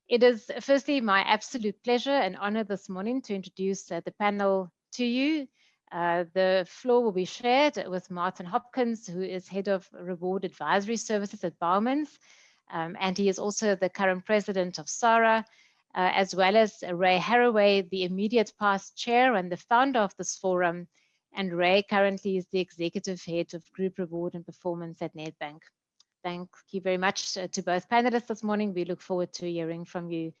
It is firstly my absolute pleasure and honor this morning to introduce the panel to you. The floor will be shared with Martin Hopkins, who is Head of Reward Advisory Services at Bowmans, and he is also the current president of SARA, as well as Ray Haraway, the immediate past chair and the founder of this forum, and Ray currently is the executive head of Group Reward and Performance at Nedbank. Thank you very much to both panelists this morning. We look forward to hearing from you.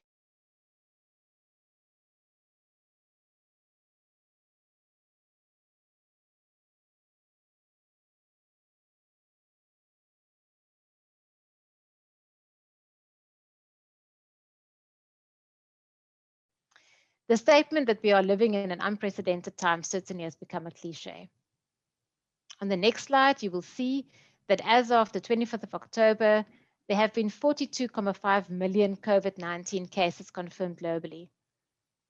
The statement that we are living in an unprecedented time certainly has become a cliche. On the next slide, you will see that as of the 25th of October, there have been 42.5 million COVID-19 cases confirmed globally.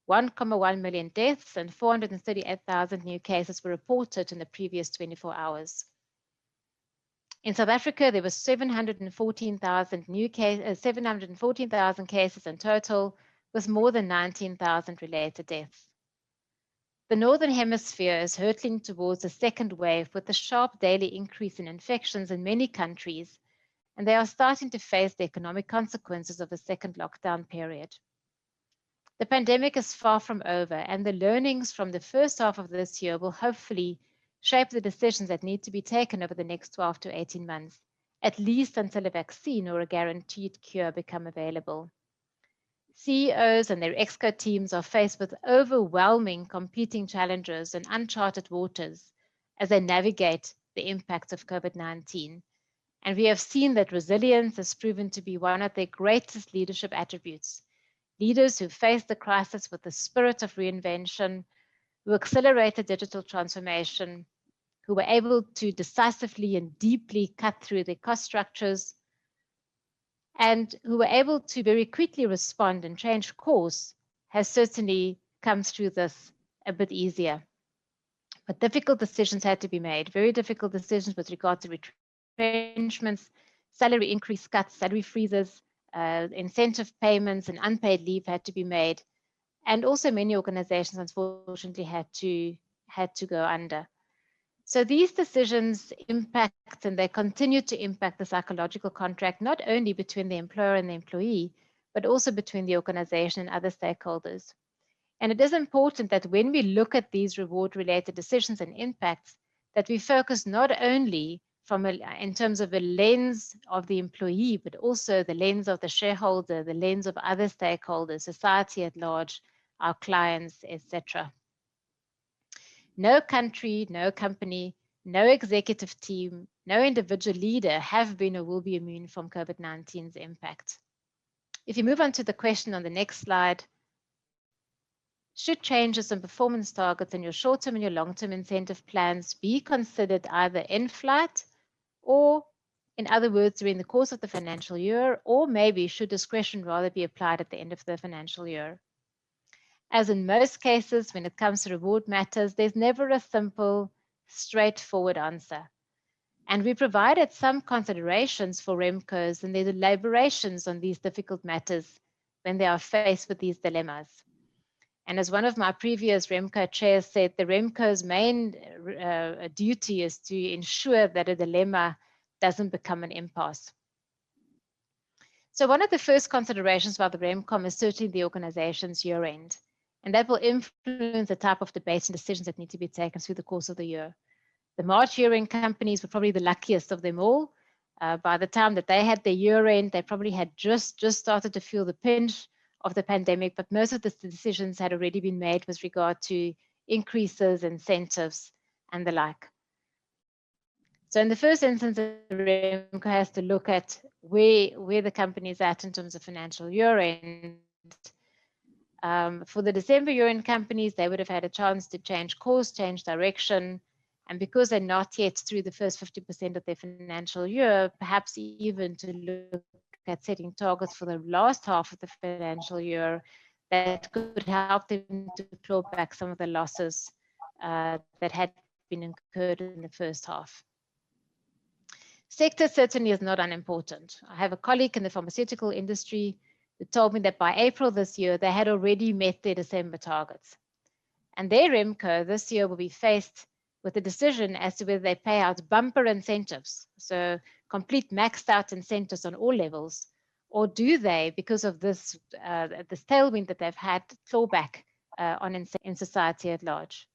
1.1 million deaths and 438,000 new cases were reported in the previous 24 hours. In South Africa, there were 714,000 cases in total, with more than 19,000 related deaths. The Northern Hemisphere is hurtling towards a second wave with a sharp daily increase in infections in many countries, and they are starting to face the economic consequences of the second lockdown period. The pandemic is far from over, and the learnings from the first half of this year will hopefully shape the decisions that need to be taken over the next 12 to 18 months, at least until a vaccine or a guaranteed cure become available. CEOs and their exco teams are faced with overwhelming competing challenges and uncharted waters as they navigate the impacts of COVID-19. And we have seen that resilience has proven to be one of their greatest leadership attributes. Leaders who face the crisis with the spirit of reinvention, who accelerated digital transformation, who were able to decisively and deeply cut through their cost structures, and who were able to very quickly respond and change course, has certainly come through this a bit easier. But difficult decisions had to be made, very difficult decisions with regard to retrenchments, salary increase cuts, salary freezes, incentive payments and unpaid leave had to be made. And also many organizations, unfortunately, had to go under. So these decisions impact, and they continue to impact, the psychological contract, not only between the employer and the employee, but also between the organization and other stakeholders. And it is important that when we look at these reward-related decisions and impacts, that we focus not only in terms of a lens of the employee, but also the lens of the shareholder, the lens of other stakeholders, society at large, our clients, etc. No country, no company, no executive team, no individual leader have been or will be immune from COVID-19's impact. If you move on to the question on the next slide, should changes in performance targets in your short-term and your long-term incentive plans be considered either in flight or, in other words, during the course of the financial year, or maybe should discretion rather be applied at the end of the financial year? As in most cases, when it comes to reward matters, there's never a simple, straightforward answer. And we provided some considerations for REMCOs and their deliberations on these difficult matters when they are faced with these dilemmas. And as one of my previous REMCO chairs said, the REMCO's main duty is to ensure that a dilemma doesn't become an impasse. So one of the first considerations by the REMCOM is certainly the organization's year end. And that will influence the type of debates and decisions that need to be taken through the course of the year. The March year-end companies were probably the luckiest of them all. By the time that they had their year-end, they probably had just started to feel the pinch of the pandemic, but most of the decisions had already been made with regard to increases, incentives, and the like. So in the first instance, the REMCO has to look at where the company is at in terms of financial year-end. For the December year-end companies, they would have had a chance to change course, change direction, and because they're not yet through the first 50% of their financial year, perhaps even to look at setting targets for the last half of the financial year that could help them to claw back some of the losses that had been incurred in the first half. Sector certainly is not unimportant. I have a colleague in the pharmaceutical industry who told me that by April this year, they had already met their December targets. And their REMCO this year will be faced with a decision as to whether they pay out bumper incentives, so complete maxed out incentives on all levels, or do they, because of this tailwind that they've had, claw back in society at large.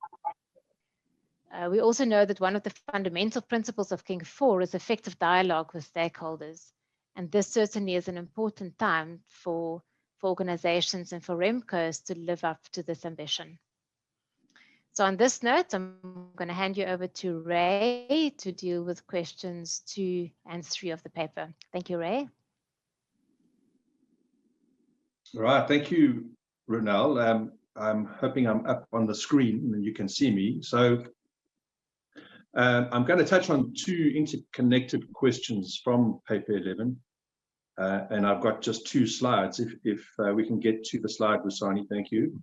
We also know that one of the fundamental principles of King IV is effective dialogue with stakeholders. And this certainly is an important time for organizations and for REMCOs to live up to this ambition. So on this note, I'm going to hand you over to Ray to deal with questions 2 and 3 of the paper. Thank you, Ray. All right, thank you, Ronel. I'm hoping I'm up on the screen and you can see me. So I'm going to touch on 2 interconnected questions from paper 11. And I've got just 2 slides. If we can get to the slide, Rusani, thank you.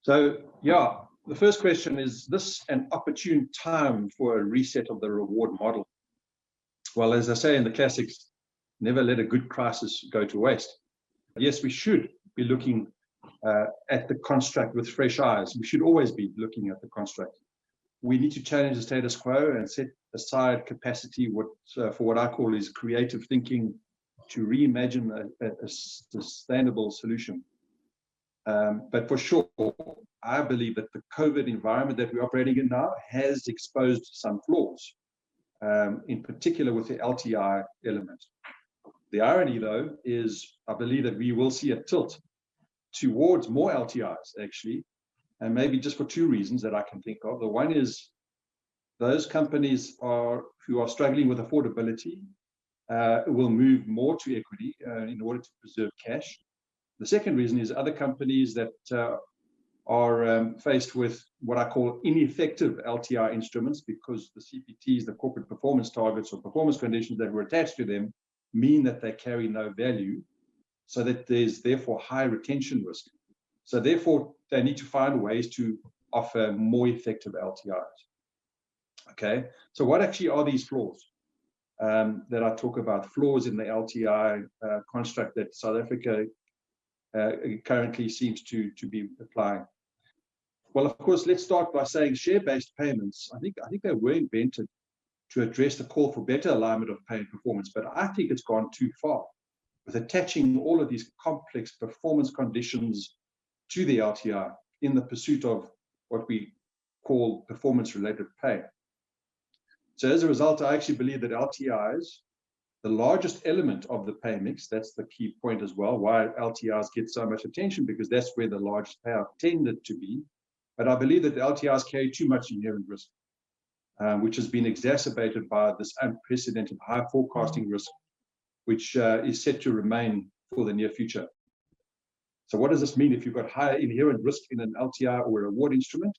So, yeah, the first question is this an opportune time for a reset of the reward model? Well, as I say in the classics, never let a good crisis go to waste. Yes, we should be looking at the construct with fresh eyes. We should always be looking at the construct. We need to challenge the status quo and set aside capacity for what I call is creative thinking to reimagine a sustainable solution. But for sure, I believe that the COVID environment that we're operating in now has exposed some flaws, in particular with the LTI element. The irony, though, is I believe that we will see a tilt towards more LTIs, actually, and maybe just for 2 reasons that I can think of. The one is those companies who are struggling with affordability will move more to equity in order to preserve cash. The second reason is other companies that are faced with what I call ineffective LTI instruments because the CPTs, the corporate performance targets or performance conditions that were attached to them mean that they carry no value, so that there's therefore high retention risk. So therefore, they need to find ways to offer more effective LTIs. Okay, so what actually are these flaws that I talk about? Flaws in the LTI construct that South Africa currently seems to be applying. Well, of course, let's start by saying share-based payments. I think they were invented to address the call for better alignment of pay and performance, but I think it's gone too far with attaching all of these complex performance conditions to the LTI in the pursuit of what we call performance-related pay. So as a result, I actually believe that LTIs, the largest element of the pay mix, that's the key point as well, why LTIs get so much attention, because that's where the largest payout tended to be. But I believe that the LTIs carry too much inherent risk, which has been exacerbated by this unprecedented high forecasting risk, which is set to remain for the near future. So what does this mean if you've got higher inherent risk in an LTI or a reward instrument?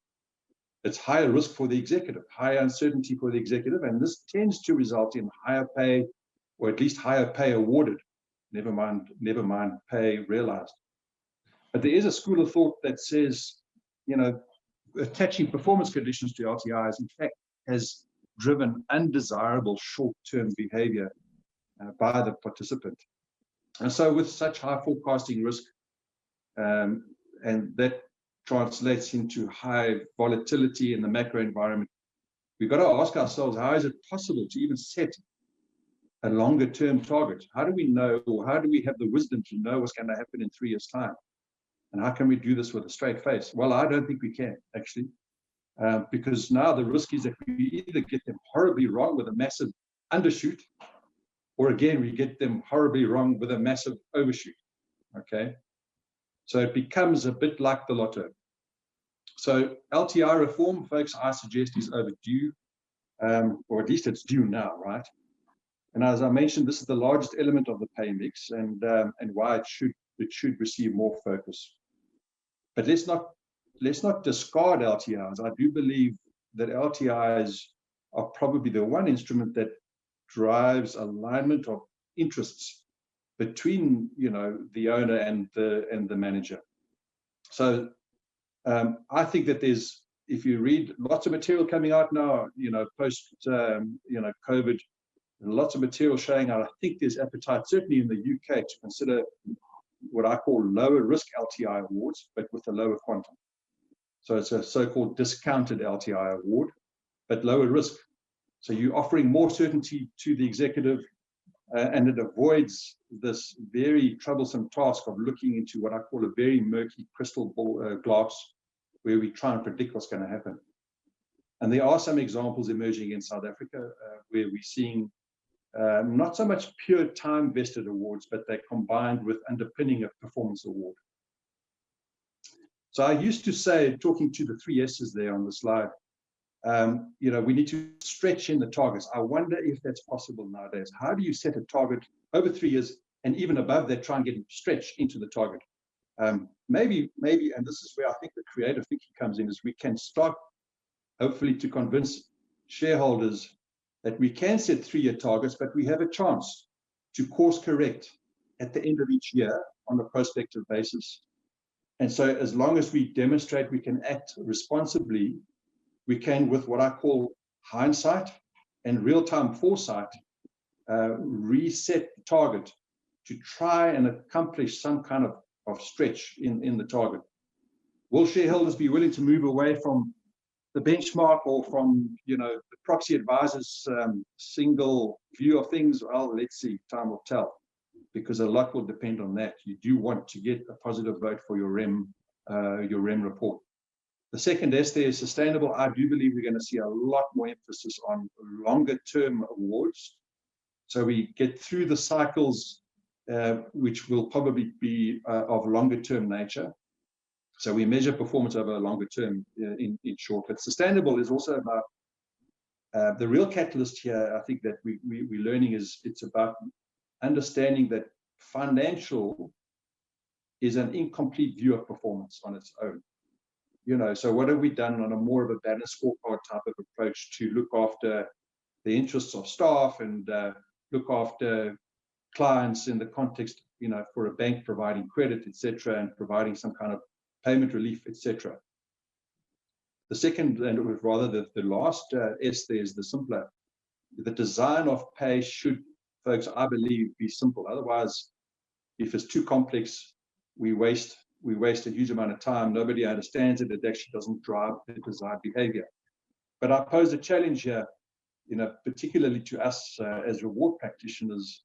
It's higher risk for the executive, higher uncertainty for the executive, and this tends to result in higher pay, or at least higher pay awarded, never mind pay realized. But there is a school of thought that says, attaching performance conditions to LTIs, in fact, has driven undesirable short-term behavior by the participant. And so with such high forecasting risk, and that translates into high volatility in the macro environment, we've got to ask ourselves, how is it possible to even set a longer term target? How do we know, or how do we have the wisdom to know what's going to happen in 3 years' time? And how can we do this with a straight face? Well, I don't think we can, actually, because now the risk is that we either get them horribly wrong with a massive undershoot, or again, we get them horribly wrong with a massive overshoot, okay? So it becomes a bit like the lotto. So LTI reform, folks, I suggest is overdue, or at least it's due now, right? And as I mentioned, this is the largest element of the pay mix, and why it should receive more focus. But let's not discard LTIs. I do believe that LTIs are probably the one instrument that drives alignment of interests between the owner and the manager. So I think that there's, if you read lots of material coming out now, post COVID, lots of material showing out. I think there's appetite, certainly in the UK, to consider what I call lower risk LTI awards, but with a lower quantum. So it's a so-called discounted LTI award, but lower risk. So you're offering more certainty to the executive, and it avoids this very troublesome task of looking into what I call a very murky crystal ball, glass, where we try and predict what's going to happen. And there are some examples emerging in South Africa where we're seeing not so much pure time vested awards, but they're combined with underpinning a performance award. So I used to say, talking to the 3 S's there on the slide, you know, we need to stretch in the targets. I wonder if that's possible nowadays. How do you set a target over 3 years and even above that, try and get stretched into the target? Maybe, and this is where I think the creative thinking comes in, is we can start, hopefully, to convince shareholders that we can set 3-year targets, but we have a chance to course correct at the end of each year on a prospective basis. And so as long as we demonstrate we can act responsibly, we can, with what I call hindsight and real-time foresight, reset the target to try and accomplish some kind of stretch in the target. Will shareholders be willing to move away from the benchmark or from, you know, the proxy advisor's single view of things? Well, let's see, time will tell, because a lot will depend on that. You do want to get a positive vote for your REM report. The second S there is sustainable. I do believe we're going to see a lot more emphasis on longer term awards. So we get through the cycles, which will probably be of longer term nature. So we measure performance over a longer term in short. But sustainable is also about the real catalyst here. I think that we're learning is it's about understanding that financial is an incomplete view of performance on its own. You know, so what have we done on a more of a balanced scorecard type of approach to look after the interests of staff and look after clients in the context, you know, for a bank providing credit, etc., and providing some kind of payment relief, etc. The second, and rather the last S there is the simpler. The design of pay should, folks, I believe, be simple. Otherwise, if it's too complex, we waste a huge amount of time. Nobody understands it. It actually doesn't drive the desired behavior. But I pose a challenge here, you know, particularly to us as reward practitioners.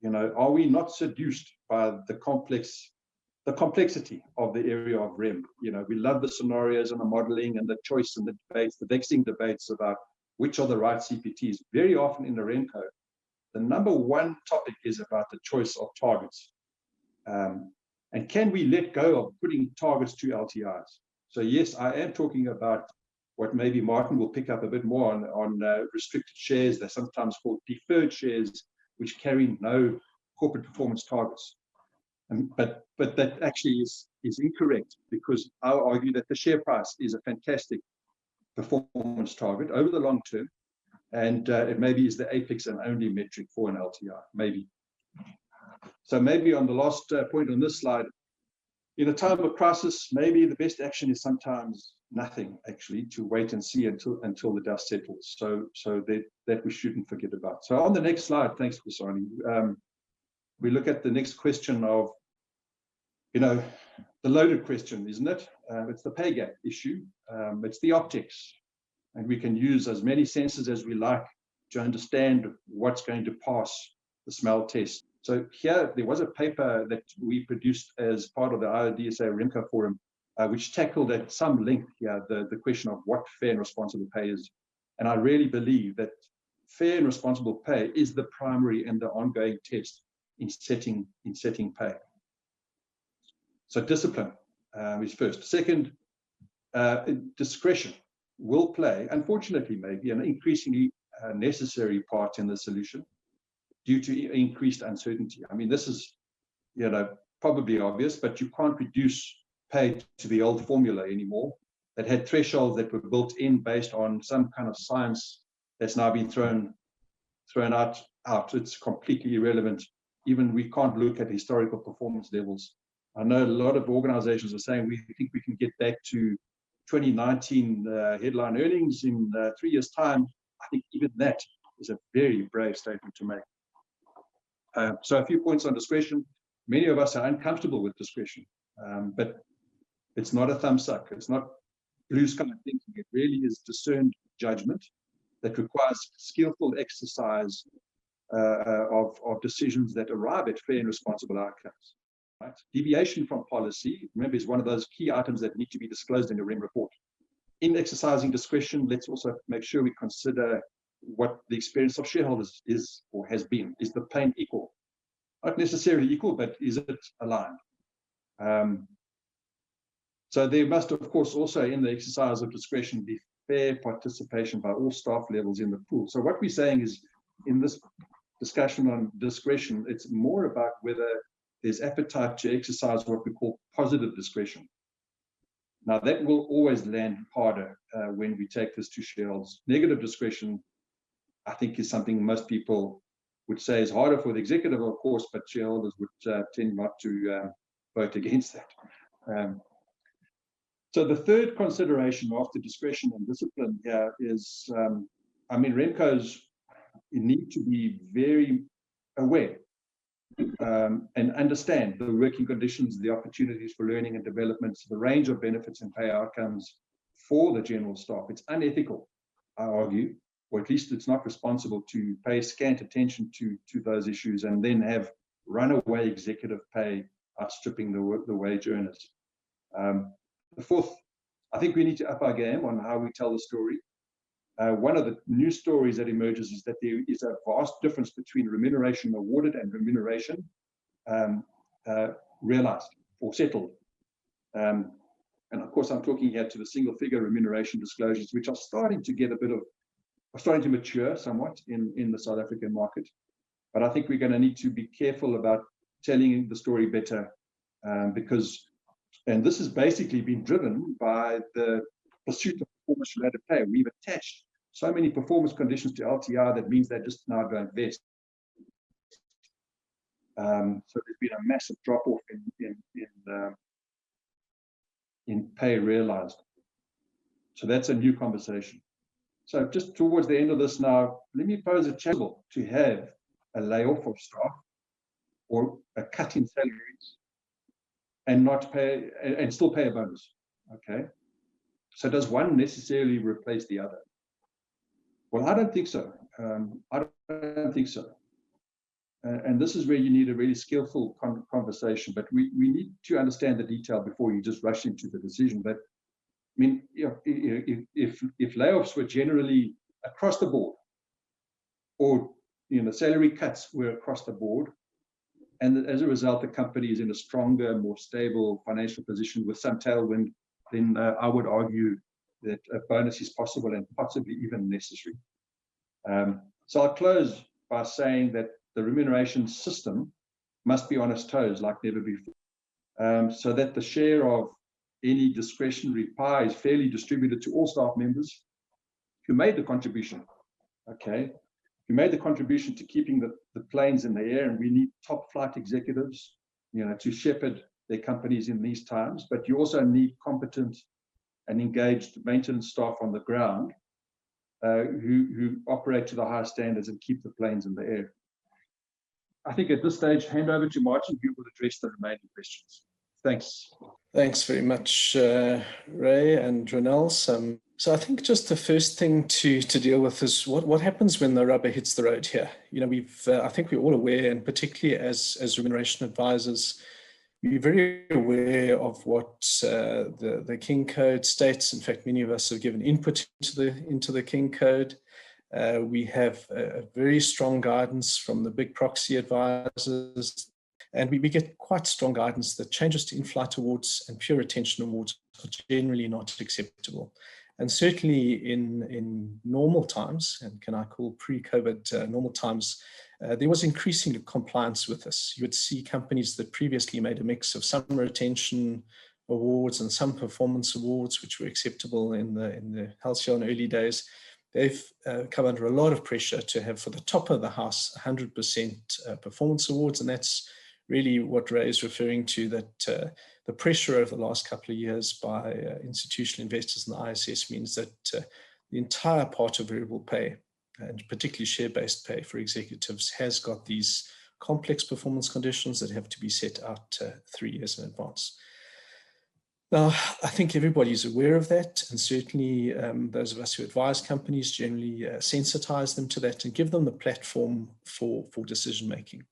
You know, are we not seduced by the complexity of the area of REM? You know, we love the scenarios and the modeling and the choice and the debates, the vexing debates about which are the right CPTs. Very often in the REMCO, the number one topic is about the choice of targets. And can we let go of putting targets to LTIs? So yes, I am talking about what maybe Martin will pick up a bit more on restricted shares. They're sometimes called deferred shares, which carry no corporate performance targets. But that actually is incorrect, because I would argue that the share price is a fantastic performance target over the long term, and it maybe is the apex and only metric for an LTI, maybe. So maybe on the last point on this slide, in a time of crisis, maybe the best action is sometimes nothing, actually, to wait and see until the dust settles. So that we shouldn't forget about. So on the next slide, thanks, Kusani, we look at the next question of, you know, the loaded question, isn't it? It's the pay gap issue. It's the optics. And we can use as many senses as we like to understand what's going to pass the smell test. So here, there was a paper that we produced as part of the IoDSA REMCO forum, which tackled at some length here the question of what fair and responsible pay is. And I really believe that fair and responsible pay is the primary and the ongoing test in setting pay. So discipline is first. Second, discretion will play, unfortunately, maybe an increasingly necessary part in the solution due to increased uncertainty. I mean, this is, you know, probably obvious, but you can't reduce pay to the old formula anymore that had thresholds that were built in based on some kind of science that's now been thrown out. It's completely irrelevant. Even we can't look at historical performance levels. I know a lot of organizations are saying we think we can get back to 2019 headline earnings in 3 years' time. I think even that is a very brave statement to make. So a few points on discretion. many of us are uncomfortable with discretion, but it's not a thumbs up. It's not blue sky thinking. It really is discerned judgment that requires skillful exercise of decisions that arrive at fair and responsible outcomes. Right? Deviation from policy, remember, is one of those key items that need to be disclosed in the REM report. In exercising discretion, let's also make sure we consider what the experience of shareholders is or has been. Is the pain equal? Not necessarily equal, but is it aligned? So there must, of course, also in the exercise of discretion be fair participation by all staff levels in the pool. So what we're saying is, in this discussion on discretion, it's more about whether there's appetite to exercise what we call positive discretion. Now, that will always land harder when we take this to shareholders. Negative discretion, I think, is something most people would say is harder for the executive, of course, but shareholders would tend not to vote against that. So the third consideration after discretion and discipline here is, I mean, REMCOs need to be very aware and understand the working conditions, the opportunities for learning and development, the range of benefits and pay outcomes for the general staff. It's unethical, I argue, or at least it's not responsible to pay scant attention to those issues and then have runaway executive pay outstripping the wage earners. The fourth, I think we need to up our game on how we tell the story. One of the new stories that emerges is that there is a vast difference between remuneration awarded and remuneration realized or settled. And of course, I'm talking here to the single figure remuneration disclosures, which are starting to get starting to mature somewhat in the South African market. But I think we're going to need to be careful about telling the story better because, and this has basically been driven by the pursuit of performance-related pay. We've attached so many performance conditions to LTI that means they're just now going vest. So there's been a massive drop-off in pay realized. So that's a new conversation. So just towards the end of this now, let me pose a challenge to have a layoff of staff or a cut in salaries and not pay and still pay a bonus. Okay. So does one necessarily replace the other? Well, I don't think so. I don't think so. And this is where you need a really skillful conversation, but we need to understand the detail before you just rush into the decision. But I mean, if layoffs were generally across the board, or salary cuts were across the board, and as a result, the company is in a stronger, more stable financial position with some tailwind, then I would argue that a bonus is possible and possibly even necessary. So I'll close by saying that the remuneration system must be on its toes like never before, so that the share of any discretionary pie is fairly distributed to all staff members who made the contribution. Okay, who made the contribution to keeping the planes in the air, and we need top flight executives, to shepherd their companies in these times. But you also need competent and engaged maintenance staff on the ground who operate to the highest standards and keep the planes in the air. I think at this stage, hand over to Martin, who will address the remaining questions. Thanks. Thanks very much, Ray and Ronel. So I think just the first thing to deal with is what happens when the rubber hits the road here. I think we're all aware, and particularly as remuneration advisors, we're very aware of what the King Code states. In fact, many of us have given input into the King Code. We have a very strong guidance from the big proxy advisors, and we get quite strong guidance that changes to in-flight awards and pure retention awards are generally not acceptable. And certainly in normal times, and can I call pre-COVID normal times, there was increasing compliance with this. You would see companies that previously made a mix of some retention awards and some performance awards, which were acceptable in the halcyon early days. They've come under a lot of pressure to have, for the top of the house, 100% performance awards, and that's really what Ray is referring to, that the pressure over the last couple of years by institutional investors in the ISS means that the entire part of variable pay, and particularly share-based pay for executives, has got these complex performance conditions that have to be set out 3 years in advance. Now, I think everybody's aware of that, and certainly those of us who advise companies generally sensitize them to that and give them the platform for decision making.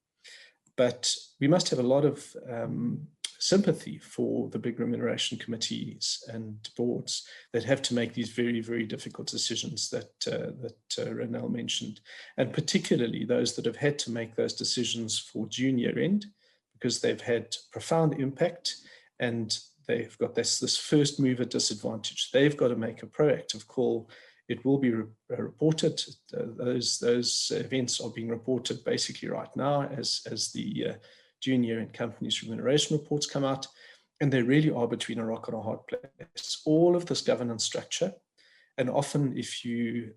But we must have a lot of sympathy for the big remuneration committees and boards that have to make these very, very difficult decisions that Ronel mentioned, and particularly those that have had to make those decisions for June year end, because they've had profound impact and they've got this first mover disadvantage. They've got to make a proactive call. It will be reported. Those events are being reported basically right now as the June year-end companies' remuneration reports come out, and they really are between a rock and a hard place. All of this governance structure, and often if you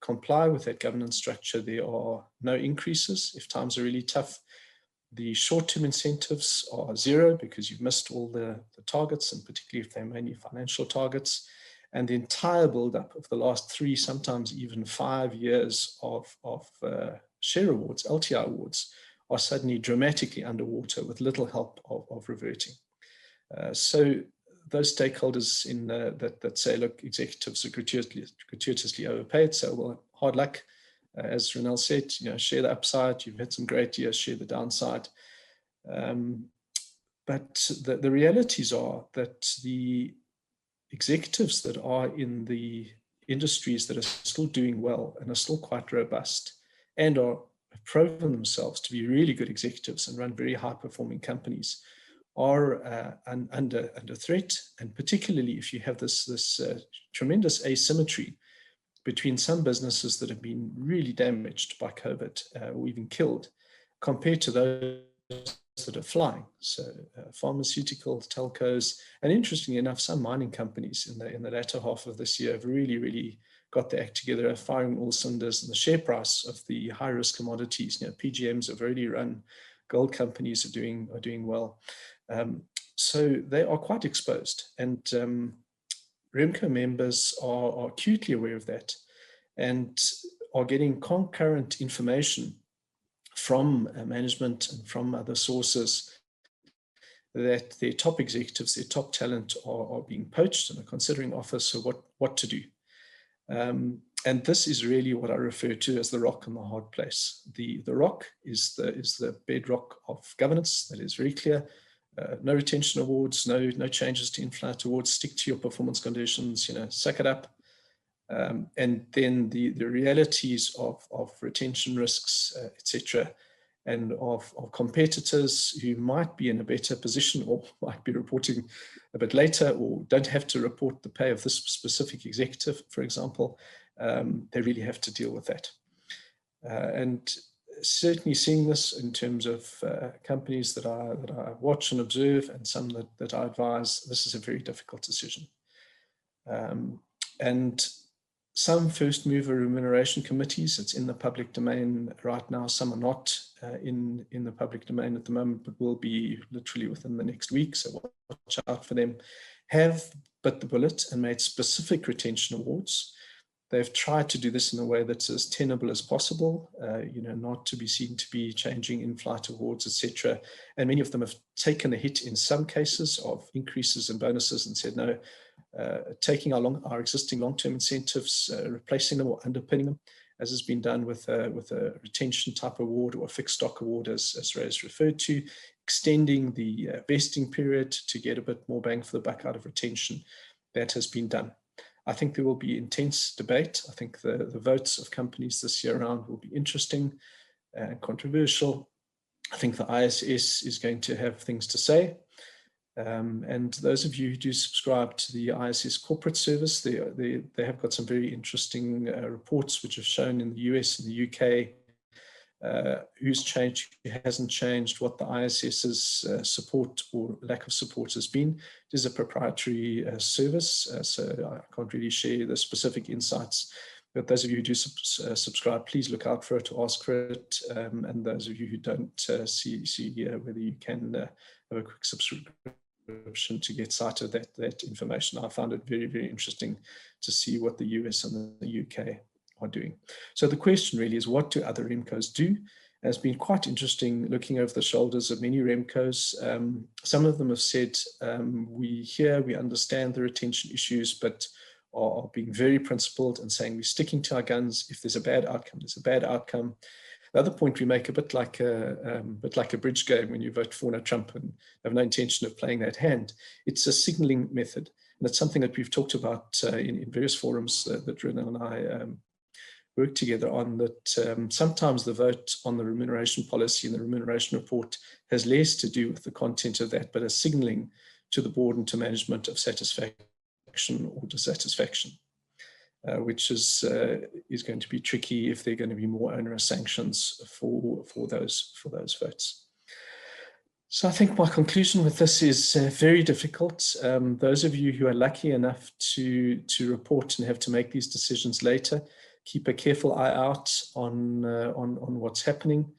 comply with that governance structure, there are no increases if times are really tough. The short-term incentives are zero because you've missed all the targets, and particularly if they're mainly financial targets. And the entire build-up of the last 3, sometimes even 5 years of share awards, LTI awards, are suddenly dramatically underwater with little help of reverting. So those stakeholders in that say, look, executives are gratuitously overpaid, so well, hard luck. As Ronel said, share the upside. You've had some great years, share the downside. But the realities are that the executives that are in the industries that are still doing well and are still quite robust and have proven themselves to be really good executives and run very high-performing companies are under threat, and particularly if you have this tremendous asymmetry between some businesses that have been really damaged by COVID or even killed compared to those that are flying. So pharmaceuticals, telcos, and interestingly enough, some mining companies in the latter half of this year have really got their act together, firing all cylinders, and the share price of the high-risk commodities, PGMs have already run, gold companies are doing well. So they are quite exposed, and REMCO members are acutely aware of that and are getting concurrent information from management and from other sources that their top executives, their top talent are being poached and are considering offers, so what to do. And this is really what I refer to as the rock and the hard place. The rock is the bedrock of governance. That is very clear. No retention awards, no changes to in-flight awards, stick to your performance conditions, suck it up. And then the realities of retention risks, etc., and of competitors who might be in a better position or might be reporting a bit later or don't have to report the pay of this specific executive, for example, they really have to deal with that. And certainly seeing this in terms of companies that I watch and observe, and some that I advise, this is a very difficult decision. And some first mover remuneration committees, it's in the public domain right now. Some are not in the public domain at the moment, but will be literally within the next week. So watch out for them. Have bit the bullet and made specific retention awards. They've tried to do this in a way that's as tenable as possible, not to be seen to be changing in-flight awards, etc. And many of them have taken a hit in some cases of increases in bonuses and said, no, taking our existing long-term incentives, replacing them or underpinning them, as has been done with a retention type award or a fixed stock award, as Ray has referred to, extending the vesting period to get a bit more bang for the buck out of retention. That has been done. I think there will be intense debate. I think the votes of companies this year around will be interesting and controversial. I think the ISS is going to have things to say. And those of you who do subscribe to the ISS corporate service, they have got some very interesting reports which have shown in the US and the UK who's changed, who hasn't changed, what the ISS's support or lack of support has been. It is a proprietary service, so I can't really share the specific insights. But those of you who do subscribe, please look out for it, ask for it. And those of you who don't, see whether you can have a quick subscription to get sight of that information. I found it very, very interesting to see what the US and the UK are doing. So the question really is, what do other REMCOs do? It's been quite interesting looking over the shoulders of many REMCOs. Some of them have said, we hear, we understand the retention issues, but are being very principled and saying we're sticking to our guns. If there's a bad outcome, there's a bad outcome. The other point we make, a bit like a bridge game when you vote for Trump and have no intention of playing that hand. It's a signaling method. And it's something that we've talked about in various forums that Ronel and I work together on, that sometimes the vote on the remuneration policy and the remuneration report has less to do with the content of that, but a signaling to the board and to management of satisfaction or dissatisfaction, which is going to be tricky if there are going to be more onerous sanctions for those votes. So I think my conclusion with this is very difficult. Those of you who are lucky enough to report and have to make these decisions later, keep a careful eye out on what's happening.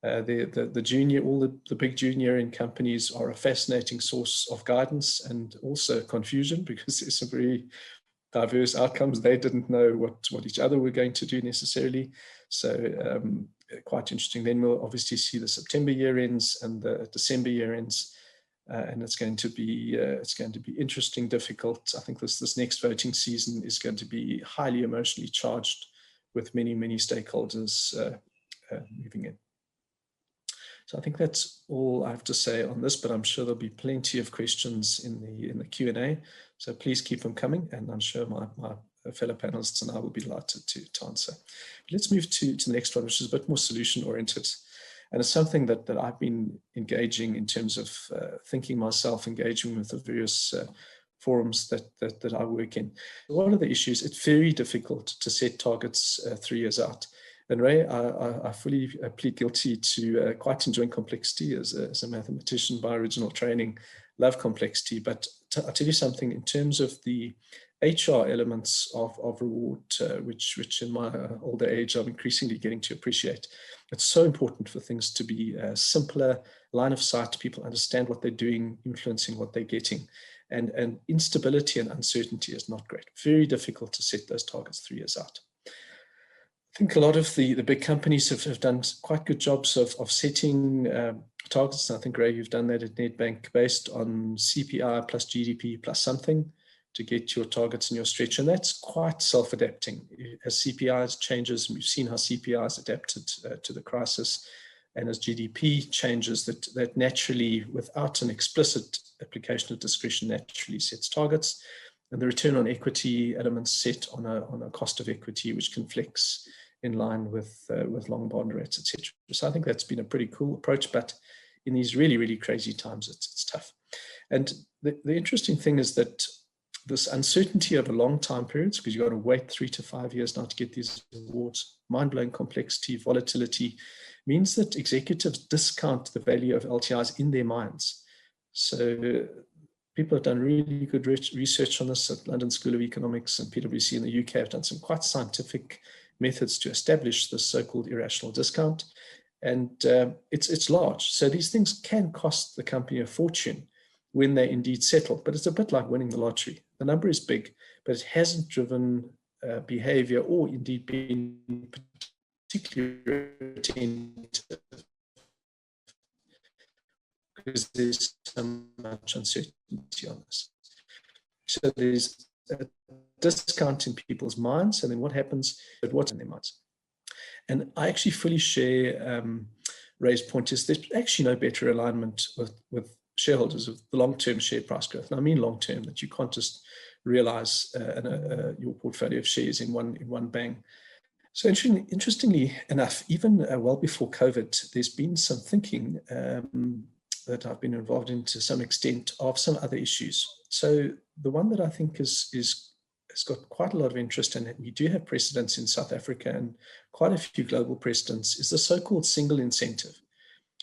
The junior, all the big junior in companies are a fascinating source of guidance and also confusion, because there's some very diverse outcomes. They didn't know what each other were going to do necessarily. So quite interesting. Then we'll obviously see the September year ends and the December year ends. And it's going to be interesting, difficult. I think this next voting season is going to be highly emotionally charged, with many stakeholders moving in. So I think that's all I have to say on this, but I'm sure there'll be plenty of questions in the Q&A. So please keep them coming, and I'm sure my fellow panelists and I will be delighted to answer. But let's move to the next one, which is a bit more solution oriented. And it's something that I've been engaging in terms of thinking myself, engaging with the various forums that I work in. One of the issues, it's very difficult to set targets 3 years out. And Ray, I fully plead guilty to quite enjoying complexity as a mathematician by original training, love complexity. But I'll tell you something, in terms of the HR elements of reward, which in my older age I'm increasingly getting to appreciate. It's so important for things to be simpler, line of sight, people understand what they're doing, influencing what they're getting. And instability and uncertainty is not great. Very difficult to set those targets 3 years out. I think a lot of the big companies have done quite good jobs of setting targets. And I think, Ray, you've done that at Nedbank based on CPI plus GDP plus something to get your targets and your stretch. And that's quite self-adapting. As CPI changes, we've seen how CPI has adapted to the crisis. And as GDP changes, that naturally, without an explicit application of discretion, naturally sets targets. And the return on equity elements set on a cost of equity, which can flex in line with long bond rates, etc. So I think that's been a pretty cool approach, but in these really crazy times, it's tough. And the interesting thing is that this uncertainty over long time periods, because you've got to wait 3 to 5 years now to get these awards, mind-blowing complexity, volatility, means that executives discount the value of LTIs in their minds. So people have done really good research on this at London School of Economics, and PwC in the UK have done some quite scientific methods to establish this so-called irrational discount. And it's large. So these things can cost the company a fortune when they indeed settle, but it's a bit like winning the lottery. The number is big, but it hasn't driven behavior or indeed been particularly attentive, because there's so much uncertainty on this. So there's a discount in people's minds, and then what happens, but what's in their minds. And I actually fully share Ray's point, is there's actually no better alignment with shareholders of the long-term share price growth. And I mean long-term, that you can't just realize your portfolio of shares in one bang. So interestingly enough, even well before COVID, there's been some thinking that I've been involved in to some extent of some other issues. So the one that I think has got quite a lot of interest, and we do have precedents in South Africa and quite a few global precedents, is the so-called single incentive.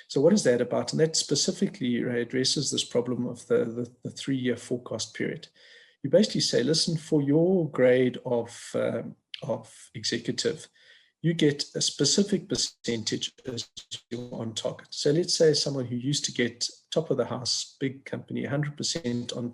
So what is that about? And that specifically addresses this problem of the 3-year forecast period. You basically say, listen, for your grade of executive, you get a specific percentage as you're on target. So let's say someone who used to get top of the house, big company, 100% on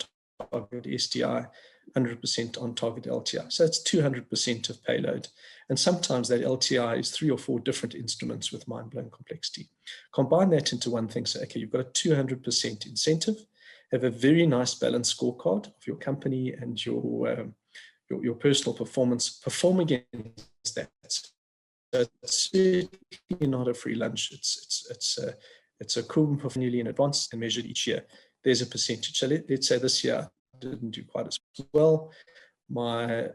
target STI, 100% on target LTI. So it's 200% of payload. And sometimes that LTI is 3 or 4 different instruments with mind-blowing complexity. Combine that into one thing. So, okay, you've got a 200% incentive, have a very nice balanced scorecard of your company and your personal performance, perform against that. So it's certainly not a free lunch. It's a cool performance in advance and measured each year. There's a percentage. So let's say this year I didn't do quite as well. My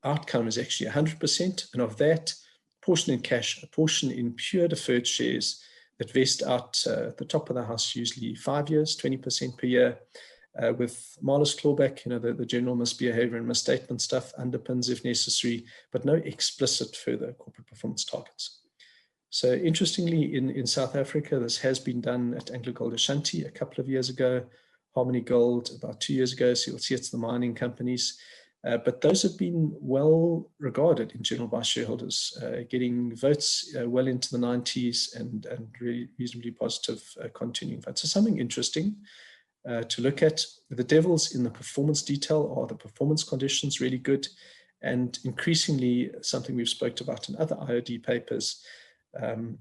outcome is actually 100%, and of that, portion in cash, a portion in pure deferred shares that vest out at the top of the house, usually 5 years, 20% per year, with malus clawback, the general misbehavior and misstatement stuff underpins if necessary, but no explicit further corporate performance targets. So interestingly, in South Africa, this has been done at AngloGold Ashanti a couple of years ago, Harmony Gold about 2 years ago, so you'll see it's the mining companies. But those have been well regarded in general by shareholders, getting votes well into the 90s and really reasonably positive continuing votes. So something interesting to look at. The devils in the performance detail are the performance conditions really good, and increasingly something we've spoke about in other IOD papers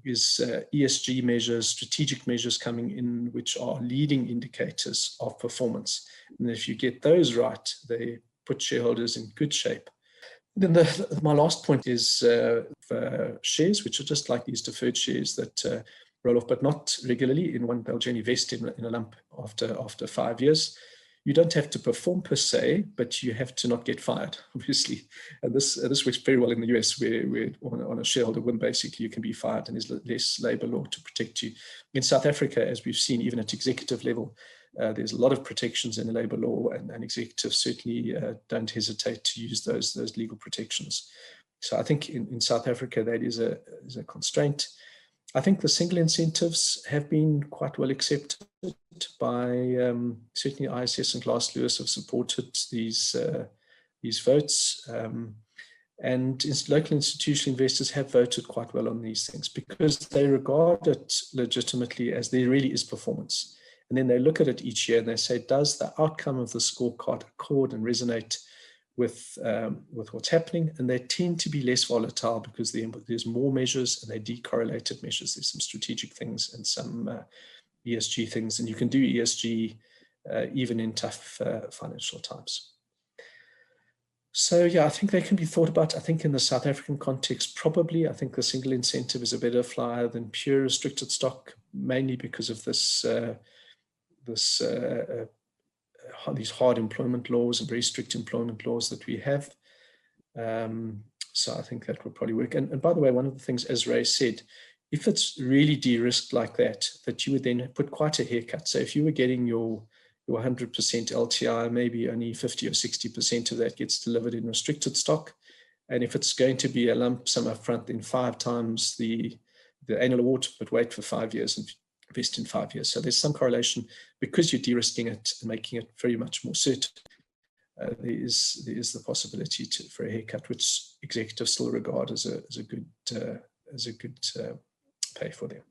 is ESG measures, strategic measures coming in, which are leading indicators of performance. And if you get those right, they put shareholders in good shape. Then my last point is shares, which are just like these deferred shares that roll off, but not regularly. In one, they'll generally vest in a lump after 5 years. You don't have to perform per se, but you have to not get fired, obviously. And this works very well in the US, where on a shareholder win, basically, you can be fired and there's less labor law to protect you. In South Africa, as we've seen, even at executive level, there's a lot of protections in the labor law, and executives certainly don't hesitate to use those legal protections. So I think in South Africa, that is a constraint. I think the single incentives have been quite well accepted by certainly ISS and Glass Lewis have supported these votes, and local institutional investors have voted quite well on these things because they regard it legitimately as there really is performance. And then they look at it each year and they say, does the outcome of the scorecard accord and resonate with what's happening? And they tend to be less volatile because there's more measures and they're decorrelated measures. There's some strategic things and some ESG things, and you can do ESG even in tough financial times. So yeah, I think they can be thought about. I think in the South African context, probably, I think the single incentive is a better flyer than pure restricted stock, mainly because of these hard employment laws and very strict employment laws that we have. So I think that would probably work. And by the way, one of the things, as Ray said, if it's really de-risked like that you would then put quite a haircut. So if you were getting your 100% LTI, maybe only 50 or 60% of that gets delivered in restricted stock. And if it's going to be a lump sum up front, then 5 times the annual award, but wait for 5 years and invest in 5 years. So there's some correlation because you're de-risking it and making it very much more certain. There is the possibility for a haircut, which executives still regard as a good pay for them.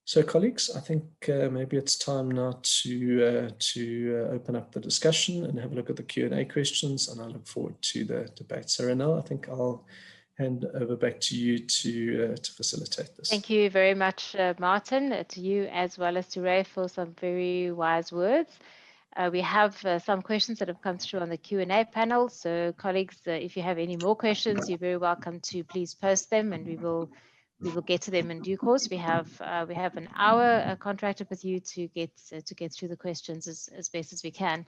So, colleagues, I think maybe it's time now to open up the discussion and have a look at the Q&A questions, and I look forward to the debate. So, Ronel, I think I'll hand over back to you to facilitate this. Thank you very much, Martin, to you as well as to Ray for some very wise words. We have some questions that have come through on the Q&A panel. So, colleagues, if you have any more questions, you're very welcome to please post them, and we will get to them in due course. We have an hour contracted with you to get through the questions as best as we can.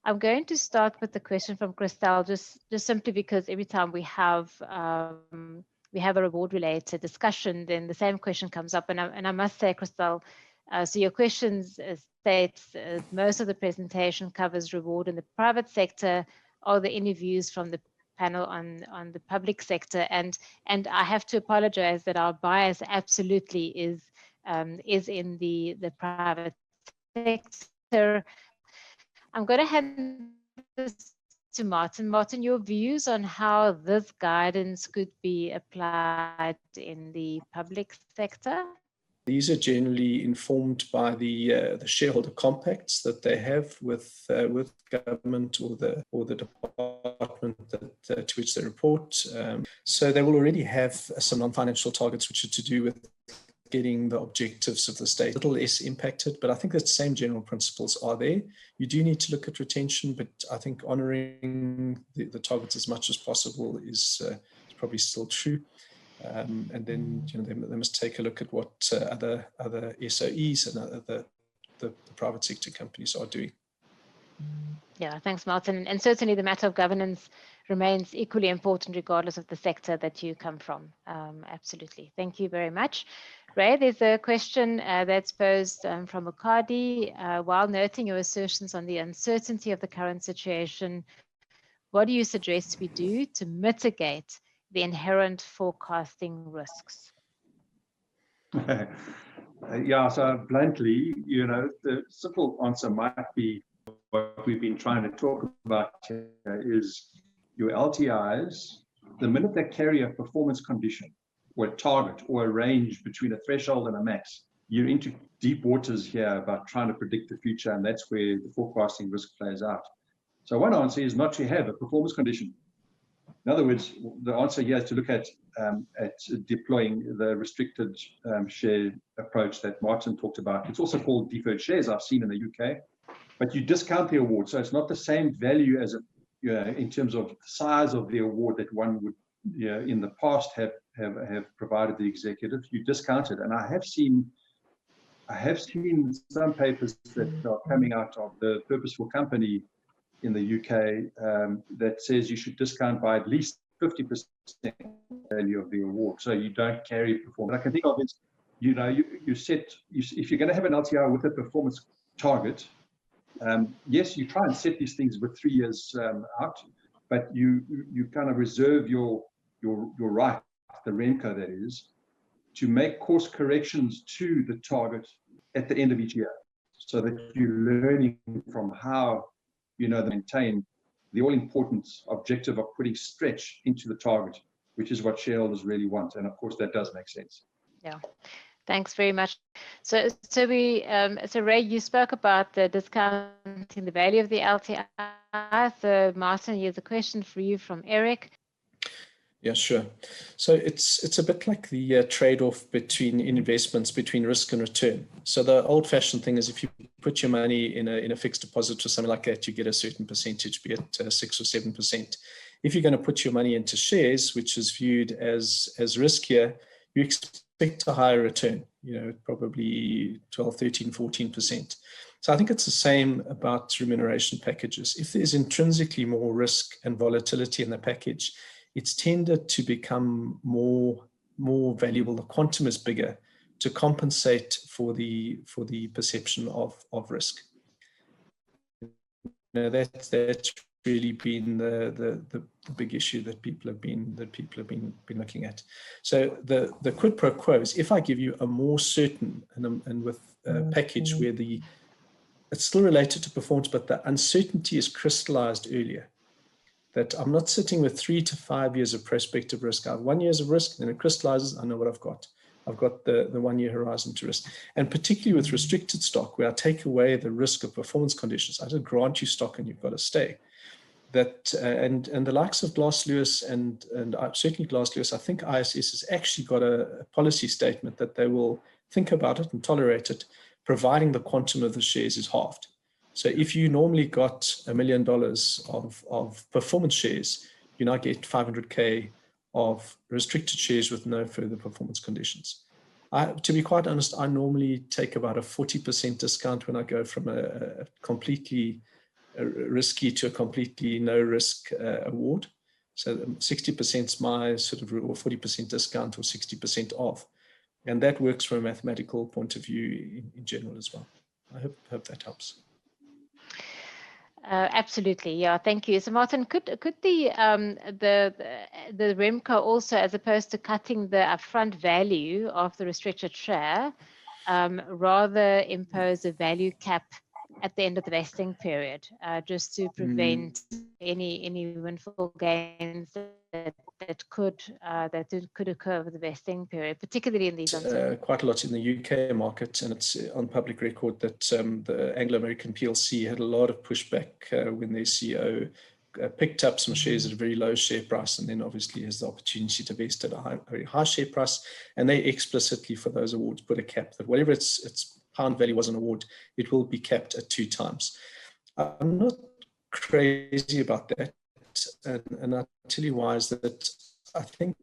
I'm going to start with the question from Christelle, just simply because every time we have a reward-related discussion, then the same question comes up. And I must say, Christelle, so your question states most of the presentation covers reward in the private sector. Are there any views from the panel on the public sector? And I have to apologize that our bias absolutely is in the private sector. I'm going to hand this to Martin. Martin, your views on how this guidance could be applied in the public sector? these are generally informed by the shareholder compacts that they have with government or the department to which they report. So they will already have some non-financial targets which are to do with getting the objectives of the state a little less impacted, but I think that same general principles are there. You do need to look at retention, but I think honouring the targets as much as possible is probably still true. And then they must take a look at what other SOEs and the private sector companies are doing. Yeah, thanks, Martin. And certainly the matter of governance remains equally important regardless of the sector that you come from. Absolutely. Thank you very much. Ray, there's a question that's posed from Okadi. While noting your assertions on the uncertainty of the current situation, what do you suggest we do to mitigate the inherent forecasting risks? Yeah, so bluntly, the simple answer might be what we've been trying to talk about here is your LTIs, the minute they carry a performance condition or a target or a range between a threshold and a max, you're into deep waters here about trying to predict the future, and that's where the forecasting risk plays out. So one answer is not to have a performance condition. In other words, the answer here is to look at deploying the restricted share approach that Martin talked about. It's also called deferred shares, I've seen in the UK, but you discount the award. So it's not the same value as in terms of the size of the award that one would in the past have provided the executive. You discount it. And I have seen some papers that are coming out of the Purposeful Company in the UK that says you should discount by at least 50% value of the award, so you don't carry performance. I can think of it, if you're going to have an LTI with a performance target, yes, you try and set these things with 3 years out, but you kind of reserve your right, the REMCO that is, to make course corrections to the target at the end of each year, so that you're learning from how maintain the all-important objective of putting stretch into the target, which is what shareholders really want. And of course, that does make sense. Yeah, thanks very much. So Ray, you spoke about the discounting the value of the LTI. So Martin, here's a question for you from Eric. Yeah, sure. So it's a bit like the trade-off between investments, between risk and return. So the old-fashioned thing is if you put your money in a fixed deposit or something like that, you get a certain percentage, be it 6 or 7%. If you're going to put your money into shares, which is viewed as riskier, you expect a higher return, probably 12, 13, 14%. So I think it's the same about remuneration packages. If there's intrinsically more risk and volatility in the package, it's tended to become more valuable. The quantum is bigger to compensate for the perception of risk. That's really been the big issue that people have been looking at. So the quid pro quo is if I give you a more certain and with a package where it's still related to performance, but the uncertainty is crystallized earlier. That I'm not sitting with 3 to 5 years of prospective risk. I have 1 year of risk, and then it crystallizes. I know what I've got. I've got the 1 year horizon to risk. And particularly with restricted stock, where I take away the risk of performance conditions, I just grant you stock and you've got to stay. That and the likes of Glass Lewis and certainly Glass Lewis, I think ISS has actually got a policy statement that they will think about it and tolerate it, providing the quantum of the shares is halved. So if you normally got $1 million of performance shares, you now get 500K of restricted shares with no further performance conditions. To be quite honest, I normally take about a 40% discount when I go from a completely risky to a completely no risk award. So 60% is my sort of, or 40% discount or 60% off. And that works from a mathematical point of view in general as well. I hope that helps. Absolutely, yeah. Thank you. So, Martin, could the REMCO also, as opposed to cutting the upfront value of the restricted share, rather impose a value cap at the end of the vesting period, just to prevent any windfall gains that that could occur over the vesting period, particularly in these uncertain. Quite a lot in the UK market, and it's on public record that the Anglo-American PLC had a lot of pushback when their CEO picked up some shares at a very low share price, and then obviously has the opportunity to vest at a very high share price. And they explicitly, for those awards, put a cap that whatever its pound value was an award, it will be capped at 2 times. I'm not crazy about that, and I'll tell you why. Is that I think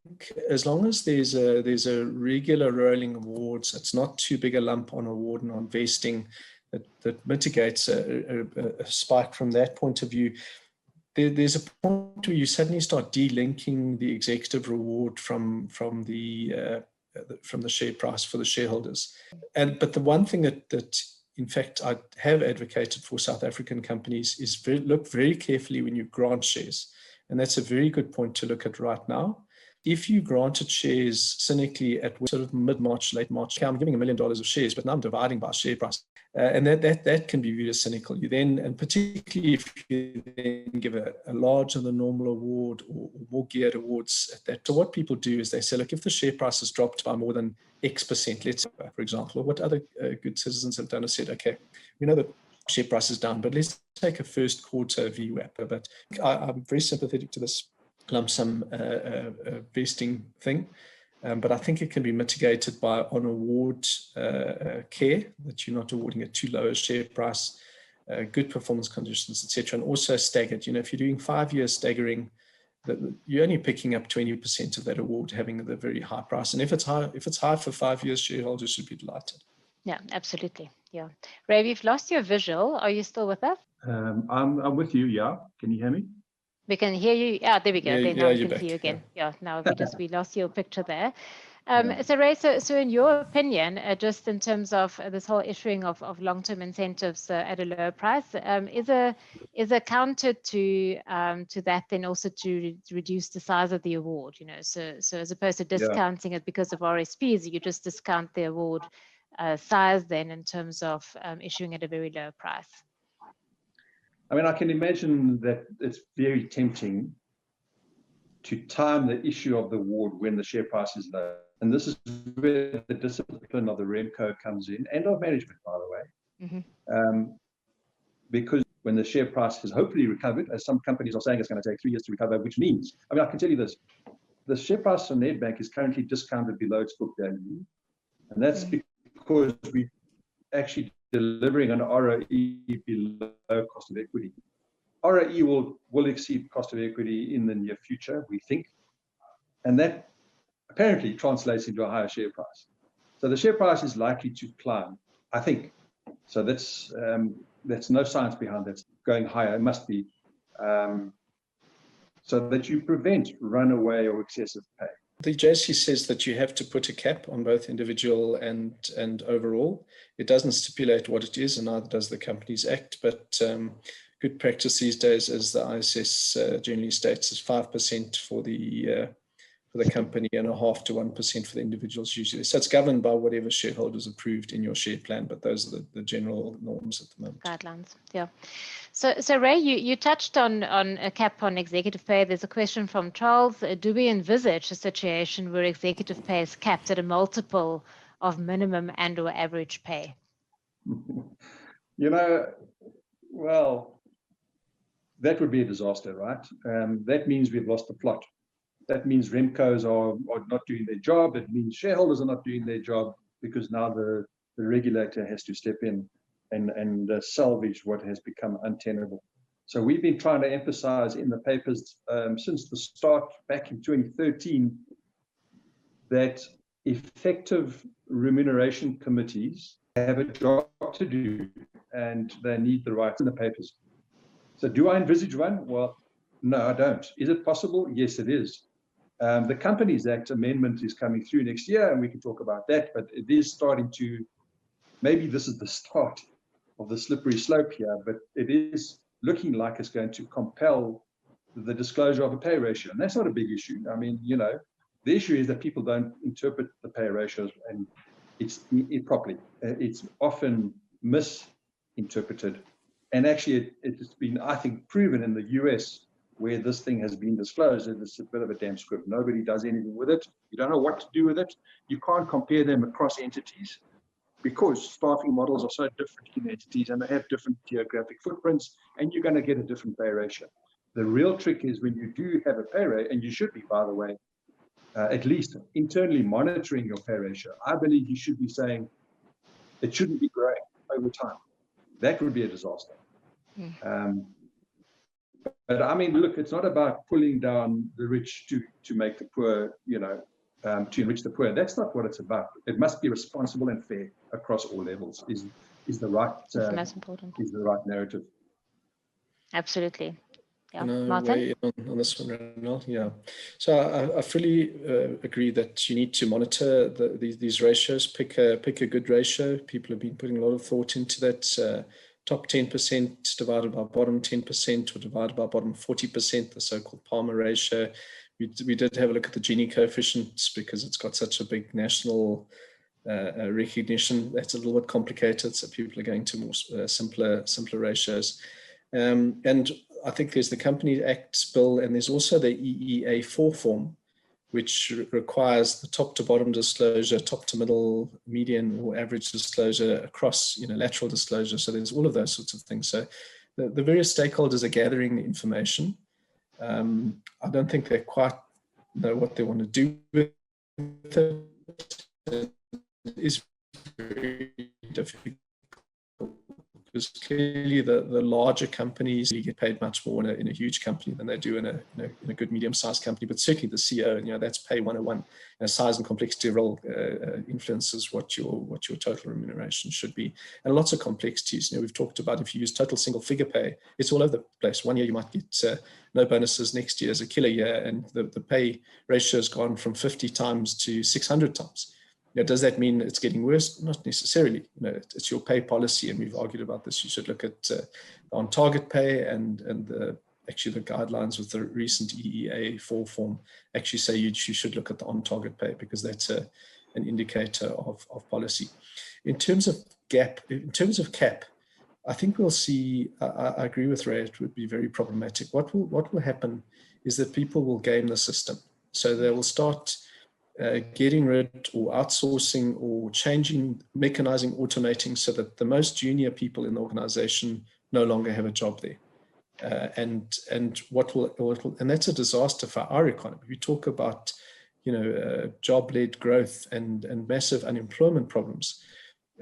as long as there's a regular rolling awards, it's not too big a lump on award and on vesting that mitigates a spike from that point of view. There's a point where you suddenly start delinking the executive reward from the share price for the shareholders. But the one thing that in fact I have advocated for South African companies is look very carefully when you grant shares. And that's a very good point to look at right now. If you granted shares cynically at sort of mid-March, late March, I'm giving $1 million of shares, but now I'm dividing by share price. And that can be viewed as cynical. You then, and particularly if you then give a larger than normal award or more geared awards at that. So what people do is they say, look, if the share price has dropped by more than X%, let's say, for example, or what other good citizens have done is said, okay, we know that share price is down, but let's take a first quarter VWAP. But I'm very sympathetic to this lump sum vesting thing. But I think it can be mitigated by on award care, that you're not awarding at too low a share price, good performance conditions, etc. And also staggered. If you're doing 5 years staggering, you're only picking up 20% of that award, having the very high price. And if it's high for 5 years, shareholders should be delighted. Yeah, absolutely. Yeah, Ray, we've lost your visual. Are you still with us? I'm with you. Yeah, can you hear me? We can hear you. Yeah, there we go. Now we can back, see you again. yeah. Now we lost your picture there. So Ray, so in your opinion, just in terms of this whole issuing of long-term incentives at a lower price, is a counter to that then also to reduce the size of the award? So as opposed to discounting it because of RSPs, you just discount the award size then in terms of issuing at a very low price. I mean, I can imagine that it's very tempting to time the issue of the award when the share price is low. And this is where the discipline of the REMCO comes in, and of management, by the way. Because when the share price has hopefully recovered, as some companies are saying it's going to take 3 years to recover, which means, I mean, I can tell you this, the share price on Nedbank is currently discounted below its book value. And that's because we're actually delivering an ROE below cost of equity. ROE will exceed cost of equity in the near future, we think. And that apparently translates into a higher share price. So the share price is likely to climb, I think. So that's no science behind that. Going higher, it must be, so that you prevent runaway or excessive pay. The JSE says that you have to put a cap on both individual and overall. It doesn't stipulate what it is, and neither does the Companies Act, but good practice these days, as the ISS generally states, is 5% for the company and 0.5% to 1% for the individuals usually. So it's governed by whatever shareholders approved in your share plan, but those are the general norms at the moment. Guidelines, yeah. So Ray, you touched on a cap on executive pay. There's a question from Charles. Do we envisage a situation where executive pay is capped at a multiple of minimum and or average pay? Well, that would be a disaster, right? That means we've lost the plot. That means REMCOs are not doing their job. It means shareholders are not doing their job, because now the regulator has to step in and salvage what has become untenable. So we've been trying to emphasize in the papers since the start back in 2013 that effective remuneration committees have a job to do, and they need the rights in the papers. So do I envisage one? Well, no, I don't. Is it possible? Yes, it is. The Companies Act amendment is coming through next year, and we can talk about that, but it is starting to, maybe this is the start of the slippery slope here, but it is looking like it's going to compel the disclosure of a pay ratio. And that's not a big issue. I mean, the issue is that people don't interpret the pay ratios and it's properly. It's often misinterpreted. And actually, it's been, I think, proven in the US where this thing has been disclosed, it's a bit of a damn squib. Nobody does anything with it. You don't know what to do with it. You can't compare them across entities because staffing models are so different in entities and they have different geographic footprints, and you're going to get a different pay ratio. The real trick is when you do have a pay ratio, and you should be, by the way, at least internally monitoring your pay ratio. I believe you should be saying it shouldn't be growing over time. That would be a disaster. But I mean, look, it's not about pulling down the rich to make the poor, to enrich the poor. That's not what it's about. It must be responsible and fair across all levels. Is the right That's the most important. is the right narrative. Absolutely. Yeah. Can I Martin? weigh in on this one, Ronel? Yeah. So I fully agree that you need to monitor these ratios. Pick a good ratio. People have been putting a lot of thought into that. Top 10% divided by bottom 10% or divided by bottom 40%, the so-called Palmer ratio. We did have a look at the Gini coefficients because it's got such a big national recognition. That's a little bit complicated, so people are going to more simpler ratios. And I think there's the Companies Act bill, and there's also the EEA4 form, which requires the top to bottom disclosure, top to middle, median or average disclosure across, lateral disclosure. So there's all of those sorts of things. So the various stakeholders are gathering the information. I don't think they quite know what they want to do with it. It is very difficult because clearly the larger companies get paid much more in a huge company than they do in a good medium-sized company. But certainly the CEO, that's pay 101. Size and complexity of role influences what your total remuneration should be, and lots of complexities. We've talked about if you use total single figure pay, it's all over the place. One year you might get no bonuses, next year is a killer year, and the pay ratio has gone from 50 times to 600 times. Does that mean it's getting worse? Not necessarily. It's your pay policy, and we've argued about this. You should look at on-target pay, and actually the guidelines with the recent EEA4 form actually say you should look at the on-target pay because that's an indicator of policy. In terms of cap, I think we'll see. I agree with Ray. It would be very problematic. What will happen is that people will game the system, so they will start getting rid or outsourcing or changing, mechanizing, automating so that the most junior people in the organization no longer have a job there. And that's a disaster for our economy. We talk about, job-led growth and massive unemployment problems.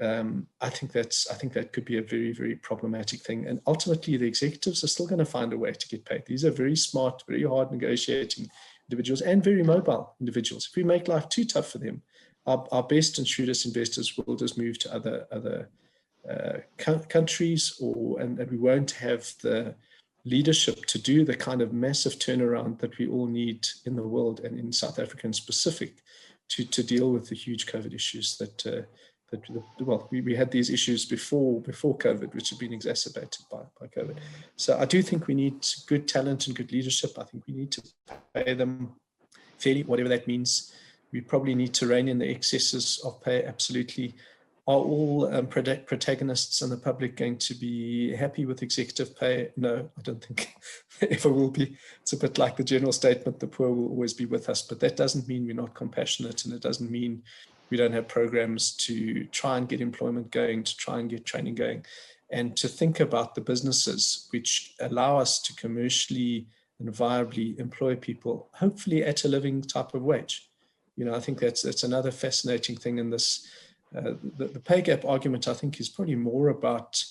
I think that could be a very, very problematic thing. And ultimately, the executives are still going to find a way to get paid. These are very smart, very hard negotiating individuals and very mobile individuals. If we make life too tough for them, our best and shrewdest investors will just move to other countries, and we won't have the leadership to do the kind of massive turnaround that we all need in the world and in South Africa in specific to deal with the huge COVID issues we had these issues before COVID, which have been exacerbated by COVID. So I do think we need good talent and good leadership. I think we need to pay them fairly, whatever that means. We probably need to rein in the excesses of pay, absolutely. Are all protagonists and the public going to be happy with executive pay? No, I don't think ever will be. It's a bit like the general statement, the poor will always be with us, but that doesn't mean we're not compassionate, and it doesn't mean we don't have programs to try and get employment going, to try and get training going, and to think about the businesses which allow us to commercially and viably employ people, hopefully at a living type of wage. I think that's another fascinating thing in this. The pay gap argument, I think, is probably more about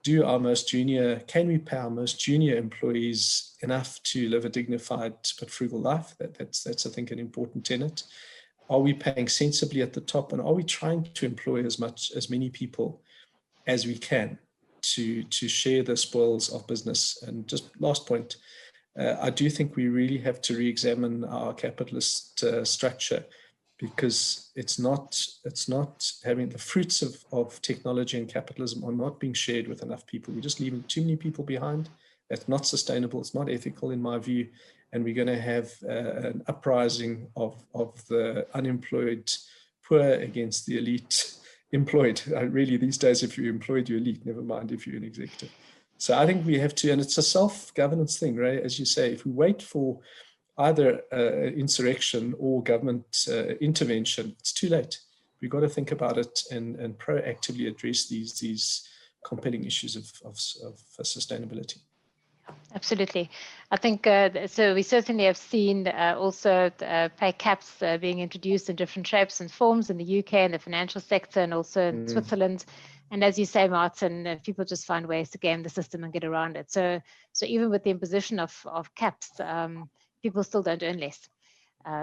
can we pay our most junior employees enough to live a dignified but frugal life? That's I think, an important tenet. Are we paying sensibly at the top, and are we trying to employ as many people as we can to share the spoils of business? And just last point, I do think we really have to re-examine our capitalist structure, because it's not having the fruits of technology and capitalism are not being shared with enough people. We're just leaving too many people behind. That's not sustainable. It's not ethical in my view. And we're going to have an uprising of the unemployed poor against the elite employed. Really, these days, if you're employed, you're elite, never mind if you're an executive. So I think we have to, and it's a self-governance thing, right? As you say, if we wait for either insurrection or government intervention, it's too late. We've got to think about it and proactively address these compelling issues of sustainability. Absolutely. I think so. We certainly have seen also pay caps being introduced in different shapes and forms in the UK and the financial sector, and also in Switzerland. And as you say, Martin, people just find ways to game the system and get around it. So even with the imposition of caps, people still don't earn less.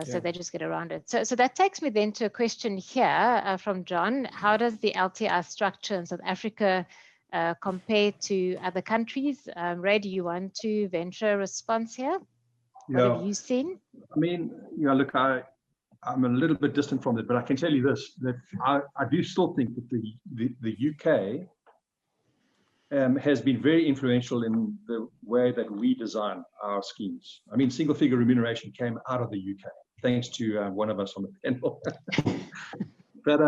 So they just get around it. So that takes me then to a question here from John. How does the LTI structure in South Africa compare to other countries? Ray, do you want to venture a response here? What have you seen? I mean, look, I'm a little bit distant from it, but I can tell you this, that I do still think that the UK has been very influential in the way that we design our schemes. I mean, single figure remuneration came out of the UK, thanks to one of us on the panel. But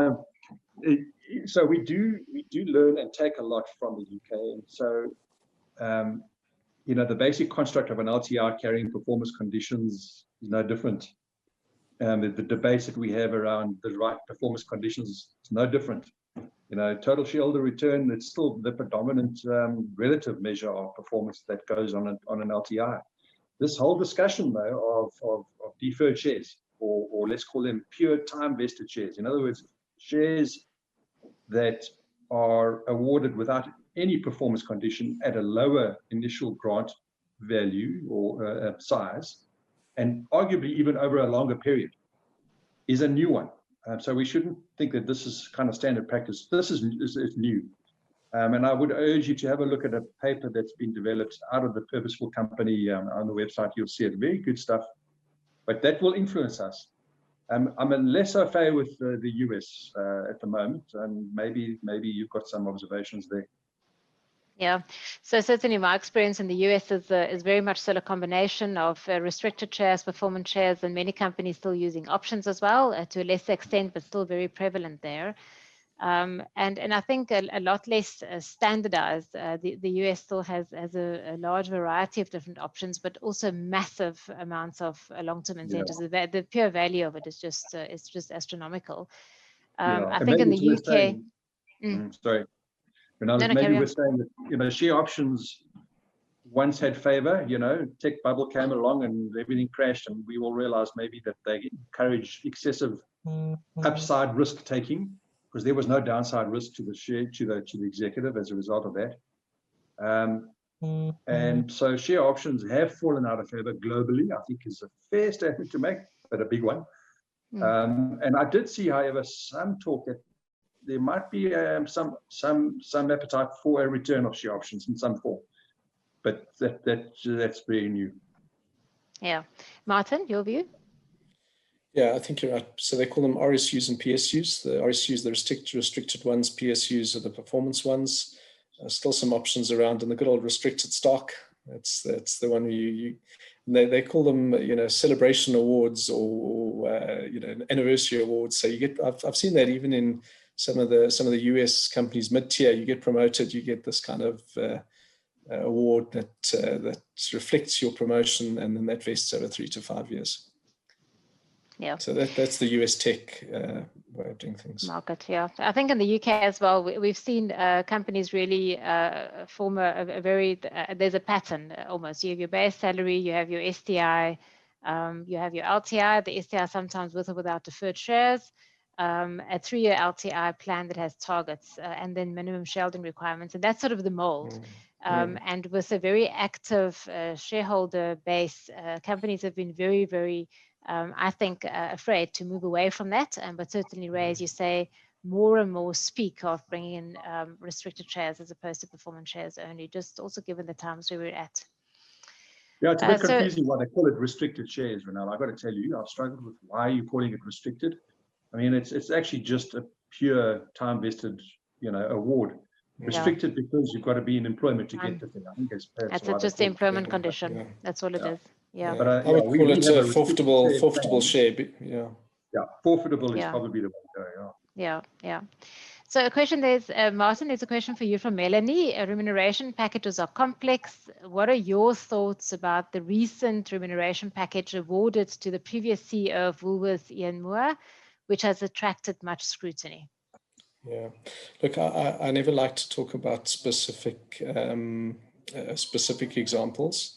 so we do learn and take a lot from the UK. And so, the basic construct of an LTI carrying performance conditions is no different. The debates that we have around the right performance conditions is no different. Total shareholder return, it's still the predominant relative measure of performance that goes on an LTI. This whole discussion, though, of deferred shares, or let's call them pure time vested shares. In other words, shares that are awarded without any performance condition at a lower initial grant value or size, and arguably even over a longer period, is a new one. So we shouldn't think that this is kind of standard practice. This is new. And I would urge you to have a look at a paper that's been developed out of the Purposeful Company on the website. You'll see it. Very good stuff. But that will influence us. I'm less au fait with the US at the moment, and maybe you've got some observations there. Yeah, so certainly my experience in the US is very much still a combination of restricted shares, performance shares, and many companies still using options as well, to a lesser extent, but still very prevalent there. And I think a lot less standardized. The US still has a large variety of different options, but also massive amounts of long-term incentives. Yeah. The pure value of it is just astronomical. I think in the UK. Sorry. Maybe we're saying that share options once had favor. Tech bubble came along and everything crashed, and we all realized maybe that they encourage excessive upside risk taking, because there was no downside risk to the share to the executive as a result of that. And so share options have fallen out of favor globally, I think is a fair statement to make, but a big one. And I did see, however, some talk that there might be some appetite for a return of share options in some form, but that's very new. Yeah, Martin, your view? Yeah, I think you're right. So they call them RSUs and PSUs. The RSUs, the restricted ones. PSUs are the performance ones. Still some options around in the good old restricted stock. That's the one they call them celebration awards or anniversary awards. So you get I've seen that even in some of the US companies mid-tier. You get promoted, you get this kind of award that reflects your promotion, and then that vests over 3 to 5 years. Yeah. So that's the US tech way of doing things. Market, yeah. I think in the UK as well, we've seen companies really form a very, there's a pattern almost. You have your base salary, you have your STI, you have your LTI, the STI sometimes with or without deferred shares, a 3-year LTI plan that has targets, and then minimum shareholding requirements. And that's sort of the mold. And with a very active shareholder base, companies have been very, very I think afraid to move away from that, but certainly, Ray, as you say, more and more speak of bringing in restricted shares as opposed to performance shares only, just also given the times we were at. Yeah, it's a bit confusing why they call it restricted shares, Ronel. I've got to tell you, I've struggled with why are you calling it restricted? I mean, it's actually just a pure time-vested, award. Restricted because you've got to be in employment to get the thing. I think it's just the employment condition. Yeah. That's all it is. Yeah. But I would call it a forfeitable share. Yeah, forfeitable is probably the way to go. Yeah. So a question there's, Martin, there's a question for you from Melanie. Remuneration packages are complex. What are your thoughts about the recent remuneration package awarded to the previous CEO of Woolworths, Ian Moore, which has attracted much scrutiny? Yeah, look, I never like to talk about specific examples,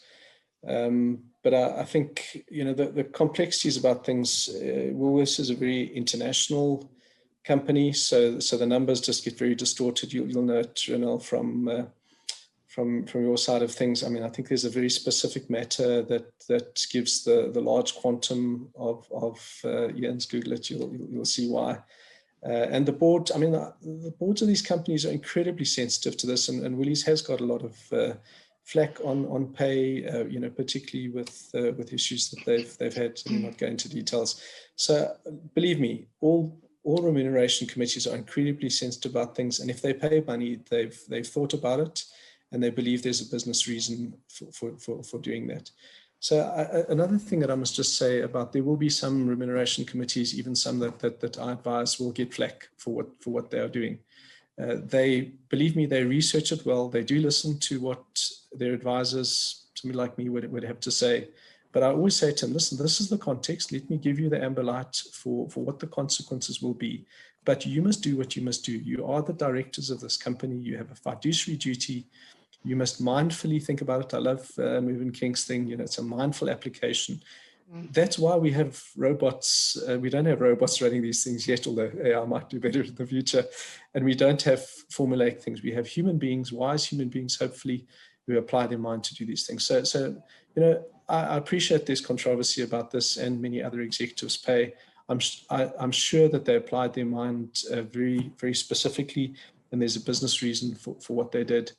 but I think, you know, the complexities about things. Woolworths is a very international company, so the numbers just get very distorted. You'll know it, Ronel, from your side of things. I mean, I think there's a very specific matter that gives the large quantum of Ian's Google it. You'll see why. And the board, I mean, the boards of these companies are incredibly sensitive to this, and Woolies has got a lot of flack on pay, you know, particularly with issues that they've had. I'm not going into details. So believe me, all remuneration committees are incredibly sensitive about things, and if they pay money, they've thought about it, and they believe there's a business reason for doing that. So another thing that I must just say about, there will be some remuneration committees, even some that I advise, will get flack for what they are doing. They, believe me, they research it well. They do listen to what their advisors, somebody like me, would have to say. But I always say to them, listen, this is the context. Let me give you the amber light for what the consequences will be. But you must do what you must do. You are the directors of this company. You have a fiduciary duty. You must mindfully think about it. I love Moving King's thing. You know, it's a mindful application. That's why we have robots. We don't have robots running these things yet, although AI might do better in the future. And we don't have formulaic things. We have human beings, wise human beings, hopefully, who apply their mind to do these things. So you know, I appreciate there's controversy about this, and many other executives pay. I'm sure that they applied their mind very, very specifically, and there's a business reason for what they did.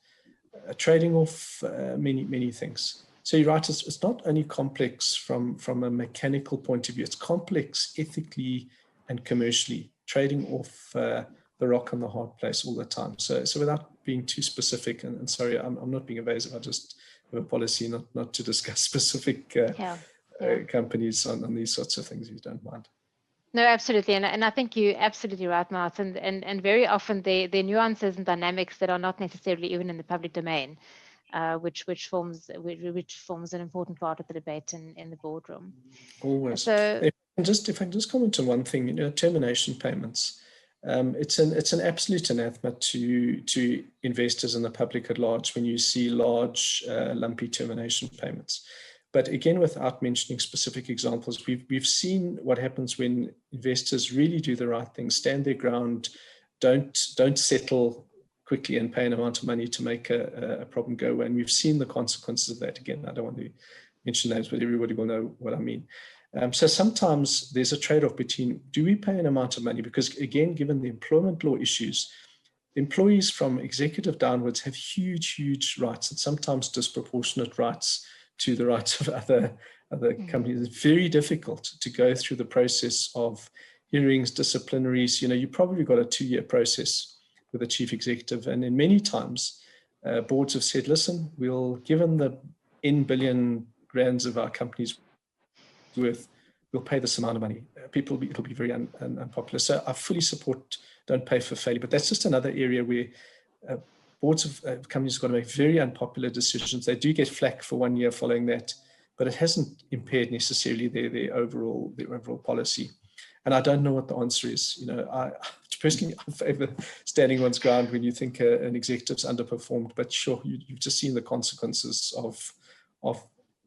Trading off many things. So you're right, it's not only complex from a mechanical point of view, it's complex ethically and commercially, trading off the rock and the hard place all the time. So without being too specific, and sorry, I'm not being evasive, I just have a policy not to discuss specific companies on these sorts of things, if you don't mind. No, absolutely. And I think you're absolutely right, Martin. And very often there are nuances and dynamics that are not necessarily even in the public domain, which forms an important part of the debate in the boardroom. Always. So if I can just comment on one thing, you know, termination payments. It's an absolute anathema to investors and the public at large when you see large lumpy termination payments. But again, without mentioning specific examples, we've seen what happens when investors really do the right thing, stand their ground, don't settle quickly and pay an amount of money to make a problem go away. And we've seen the consequences of that. Again, I don't want to mention names, but everybody will know what I mean. So sometimes there's a trade-off between, do we pay an amount of money? Because again, given the employment law issues, employees from executive downwards have huge rights, and sometimes disproportionate rights to the rights of other companies. It's very difficult to go through the process of hearings, disciplinaries. You know, you probably got a 2-year process with a chief executive, and in many times boards have said, listen, given the N billion rands of our company's worth, we'll pay this amount of money. It'll be very unpopular. So I fully support don't pay for failure, but that's just another area where boards of companies have got to make very unpopular decisions. They do get flack for 1 year following that, but it hasn't impaired necessarily their overall policy. And I don't know what the answer is. You know, I personally favor standing one's ground when you think an executive's underperformed. But sure, you've just seen the consequences of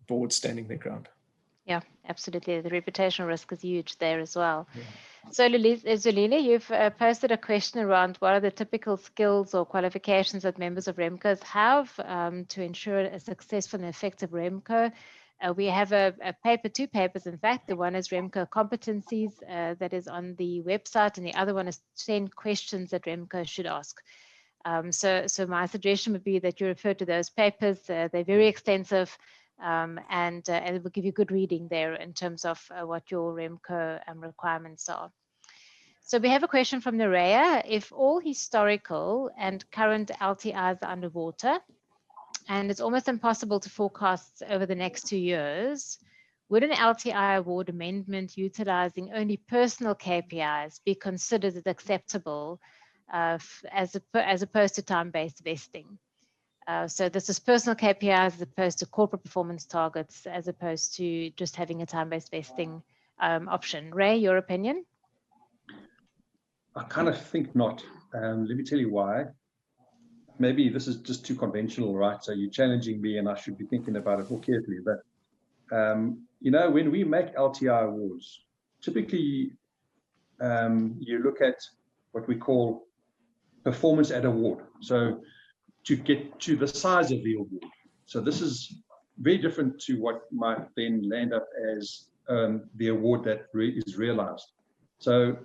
boards standing their ground. Yeah, absolutely. The reputational risk is huge there as well. Yeah. So Zulile, you've posted a question around what are the typical skills or qualifications that members of REMCOs have to ensure a successful and effective REMCO. We have two papers, in fact. The one is REMCO competencies that is on the website, and the other one is 10 questions that REMCO should ask. So my suggestion would be that you refer to those papers. They're very extensive. And it will give you good reading there in terms of what your REMCO requirements are. So we have a question from Nerea. If all historical and current LTIs are underwater, and it's almost impossible to forecast over the next 2 years, would an LTI award amendment utilizing only personal KPIs be considered as acceptable as opposed to time-based vesting. So this is personal KPIs as opposed to corporate performance targets, as opposed to just having a time-based vesting option. Ray, your opinion? I kind of think not. Let me tell you why. Maybe this is just too conventional, right? So you're challenging me and I should be thinking about it more carefully. But, you know, when we make LTI awards, typically you look at what we call performance at award. So to get to the size of the award. So this is very different to what might then land up as the award that is realized. So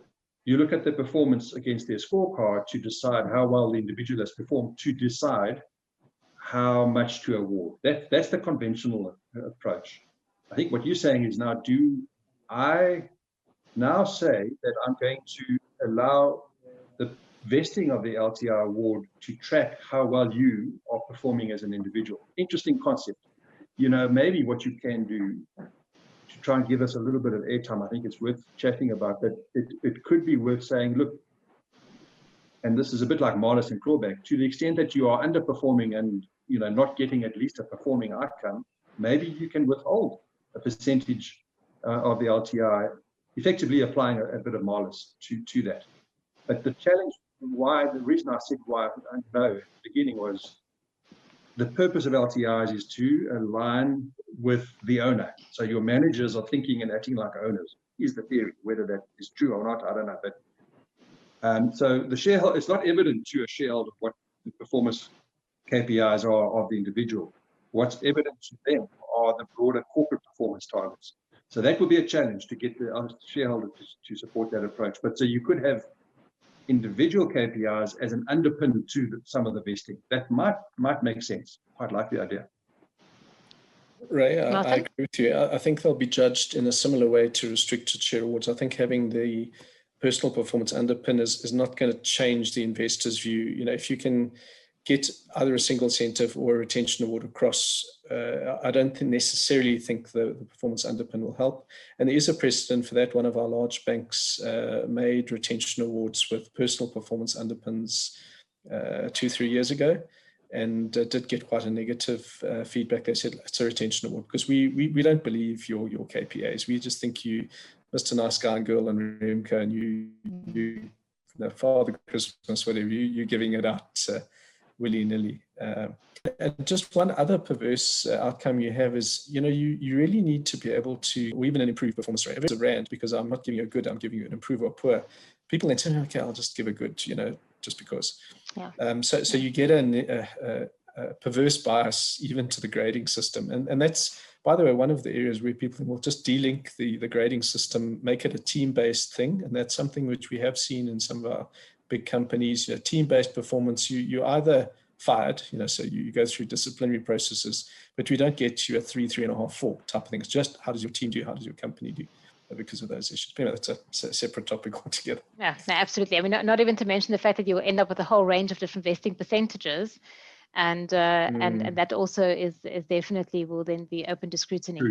you look at the performance against their scorecard to decide how well the individual has performed, to decide how much to award. That's the conventional approach. I think what you're saying is, now, do I now say that I'm going to allow the vesting of the LTI award to track how well you are performing as an individual? Interesting concept. You know, maybe what you can do to try and give us a little bit of airtime, I think it's worth chatting about that. It could be worth saying, look, and this is a bit like Marlis and Clawback, to the extent that you are underperforming and, you know, not getting at least a performing outcome, maybe you can withhold a percentage of the LTI, effectively applying a bit of Marlis to that. But the challenge, the reason I said why I don't know at the beginning, was the purpose of LTIs is to align with the owner. So your managers are thinking and acting like owners, is the theory. Whether that is true or not, I don't know. But so the shareholder, it's not evident to a shareholder what the performance KPIs are of the individual. What's evident to them are the broader corporate performance targets. So that would be a challenge to get the shareholder to support that approach. But so you could have individual KPIs as an underpin to some of the vesting. That might make sense. Quite like the idea. Ray, I agree with you. I think they'll be judged in a similar way to restricted share awards. I think having the personal performance underpin is not going to change the investor's view. You know, if you can get either a single incentive or a retention award across, I don't necessarily think the performance underpin will help. And there is a precedent for that. One of our large banks made retention awards with personal performance underpins 2-3 years ago, and did get quite a negative feedback. They said it's a retention award because we don't believe your KPIs. We just think you, Mr. Nice Guy and Girl and REMCO, and you know, Father Christmas, whatever, you're giving it out willy-nilly. And just one other perverse outcome you have is, you know, you really need to be able to, or even an improved performance rate. If it's a rand, because I'm not giving you a good, I'm giving you an improve or poor, people then say, okay, I'll just give a good, you know, just because. Yeah. So you get a perverse bias even to the grading system. And that's, by the way, one of the areas where people will just delink the grading system, make it a team-based thing. And that's something which we have seen in some of our big companies. You know, team-based performance, you either fired, you know, so you go through disciplinary processes, but we don't get you a 3, 3.5, 4 type of thing. It's just, how does your team do? How does your company do? Because of those issues. Anyway, that's a separate topic altogether. Yeah, no, absolutely. I mean, not even to mention the fact that you will end up with a whole range of different vesting percentages, and that also is definitely will then be open to scrutiny.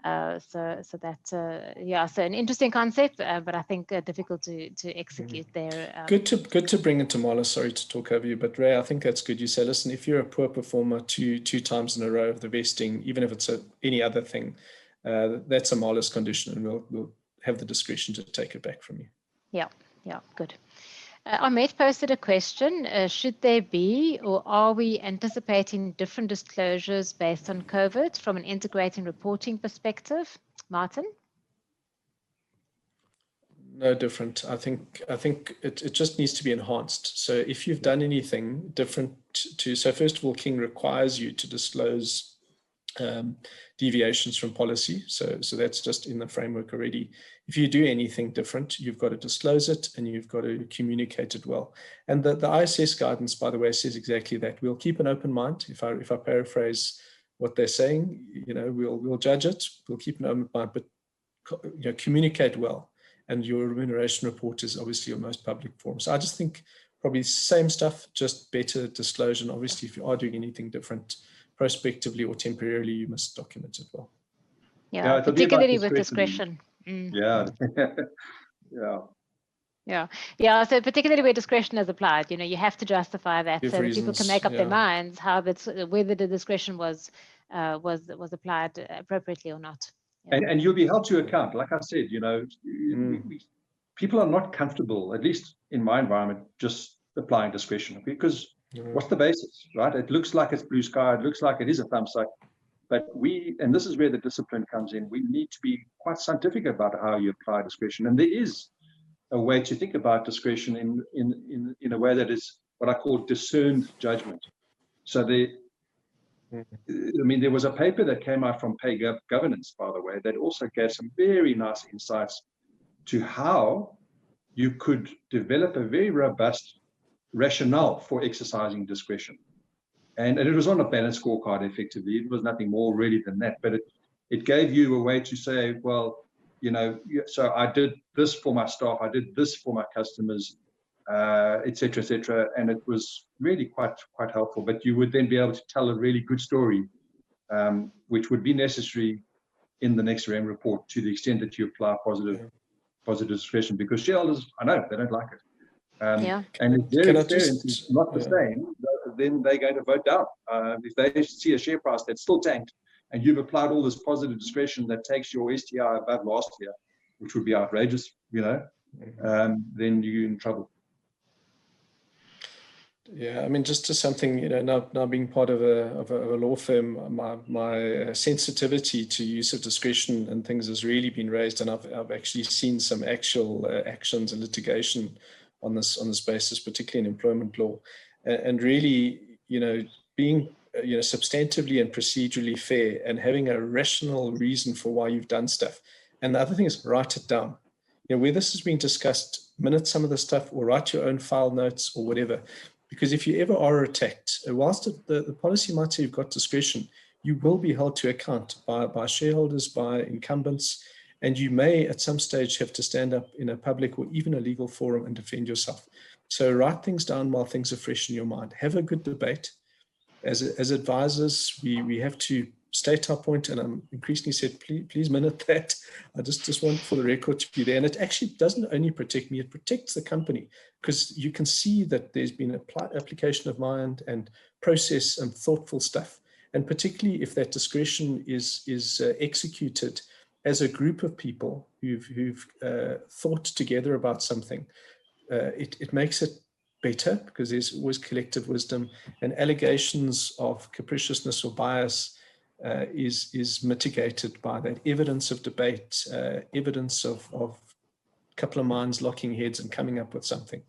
So that yeah, so an interesting concept, but I think difficult to execute there. Good to bring into Marlis. Sorry to talk over you, but Ray, I think that's good. You say, listen, if you're a poor performer two times in a row of the vesting, even if it's any other thing, that's a Marlis condition, and we'll have the discretion to take it back from you. Yeah, good. Ahmed posted a question, should there be, or are we anticipating different disclosures based on COVID from an integrating reporting perspective? Martin? No different. I think it just needs to be enhanced. So if you've done anything different so first of all, King requires you to disclose deviations from policy. So that's just in the framework already. If you do anything different, you've got to disclose it and you've got to communicate it well. And the ISS guidance, by the way, says exactly that. We'll keep an open mind. If I paraphrase what they're saying, you know, we'll judge it. We'll keep an open mind, but you know, communicate well. And your remuneration report is obviously your most public forum. So I just think probably same stuff, just better disclosure. And obviously, if you are doing anything different, prospectively or temporarily, you must document it well. Yeah, particularly with discretion. Yeah. Yeah. So particularly where discretion is applied, you have to justify that so that people can make up their minds whether the discretion was applied appropriately or not. And you'll be held to account. Like I said, people are not comfortable, at least in my environment, just applying discretion, because what's the basis, right? It looks like it's blue sky. It looks like it is a thumbs up. But and this is where the discipline comes in. We need to be quite scientific about how you apply discretion. And there is a way to think about discretion in a way that is what I call discerned judgment. So there was a paper that came out from Pay Governance, by the way, that also gave some very nice insights to how you could develop a very robust rationale for exercising discretion. And it was on a balanced scorecard, effectively. It was nothing more really than that. But it gave you a way to say, well, so I did this for my staff, I did this for my customers, et cetera, and it was really quite helpful. But you would then be able to tell a really good story, which would be necessary in the next REM report to the extent that you apply positive discretion, because shareholders, I know, they don't like it. And if their experience is not the same, then they're going to vote down. If they see a share price that's still tanked, and you've applied all this positive discretion that takes your STI above last year, which would be outrageous, then you're in trouble. Yeah, just to something, now being part of a law firm, my sensitivity to use of discretion and things has really been raised, and I've actually seen some actual actions and litigation on this basis, particularly in employment law, and really, being substantively and procedurally fair and having a rational reason for why you've done stuff. And the other thing is, write it down. Where this is being discussed, minute some of the stuff, or write your own file notes or whatever. Because if you ever are attacked, whilst the policy might say you've got discretion, you will be held to account by shareholders, by incumbents, and you may at some stage have to stand up in a public or even a legal forum and defend yourself. So write things down while things are fresh in your mind. Have a good debate. As advisors, we have to state our point, and I'm increasingly said, please minute that. I just want for the record to be there. And it actually doesn't only protect me, it protects the company, because you can see that there's been application of mind and process and thoughtful stuff. And particularly if that discretion is executed as a group of people who've thought together about something, it makes it better, because there's always collective wisdom, and allegations of capriciousness or bias is mitigated by that evidence of debate, evidence of a couple of minds locking heads and coming up with something.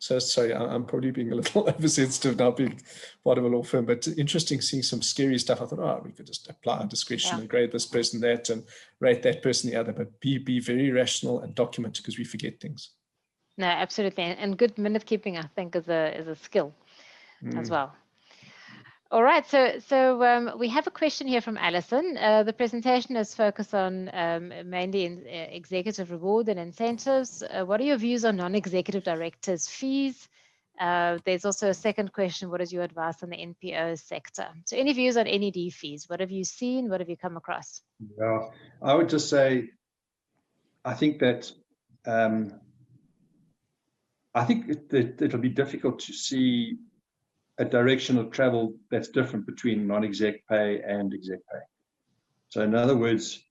So sorry, I'm probably being a little oversensitive now being part of a law firm, but interesting seeing some scary stuff. I thought, we could just apply our discretion and grade this person that and rate that person the other, but be very rational and document, because we forget things. No, absolutely. And good minute keeping, I think, is a skill as well. All right, so we have a question here from Alison. The presentation is focused on mainly in executive reward and incentives. What are your views on non-executive directors' fees? There's also a second question: what is your advice on the NPO sector? So any views on NED fees? What have you seen? What have you come across? Well, I would just say, I think that it'll be difficult to see a direction of travel that's different between non-exec pay and exec pay. So in other words,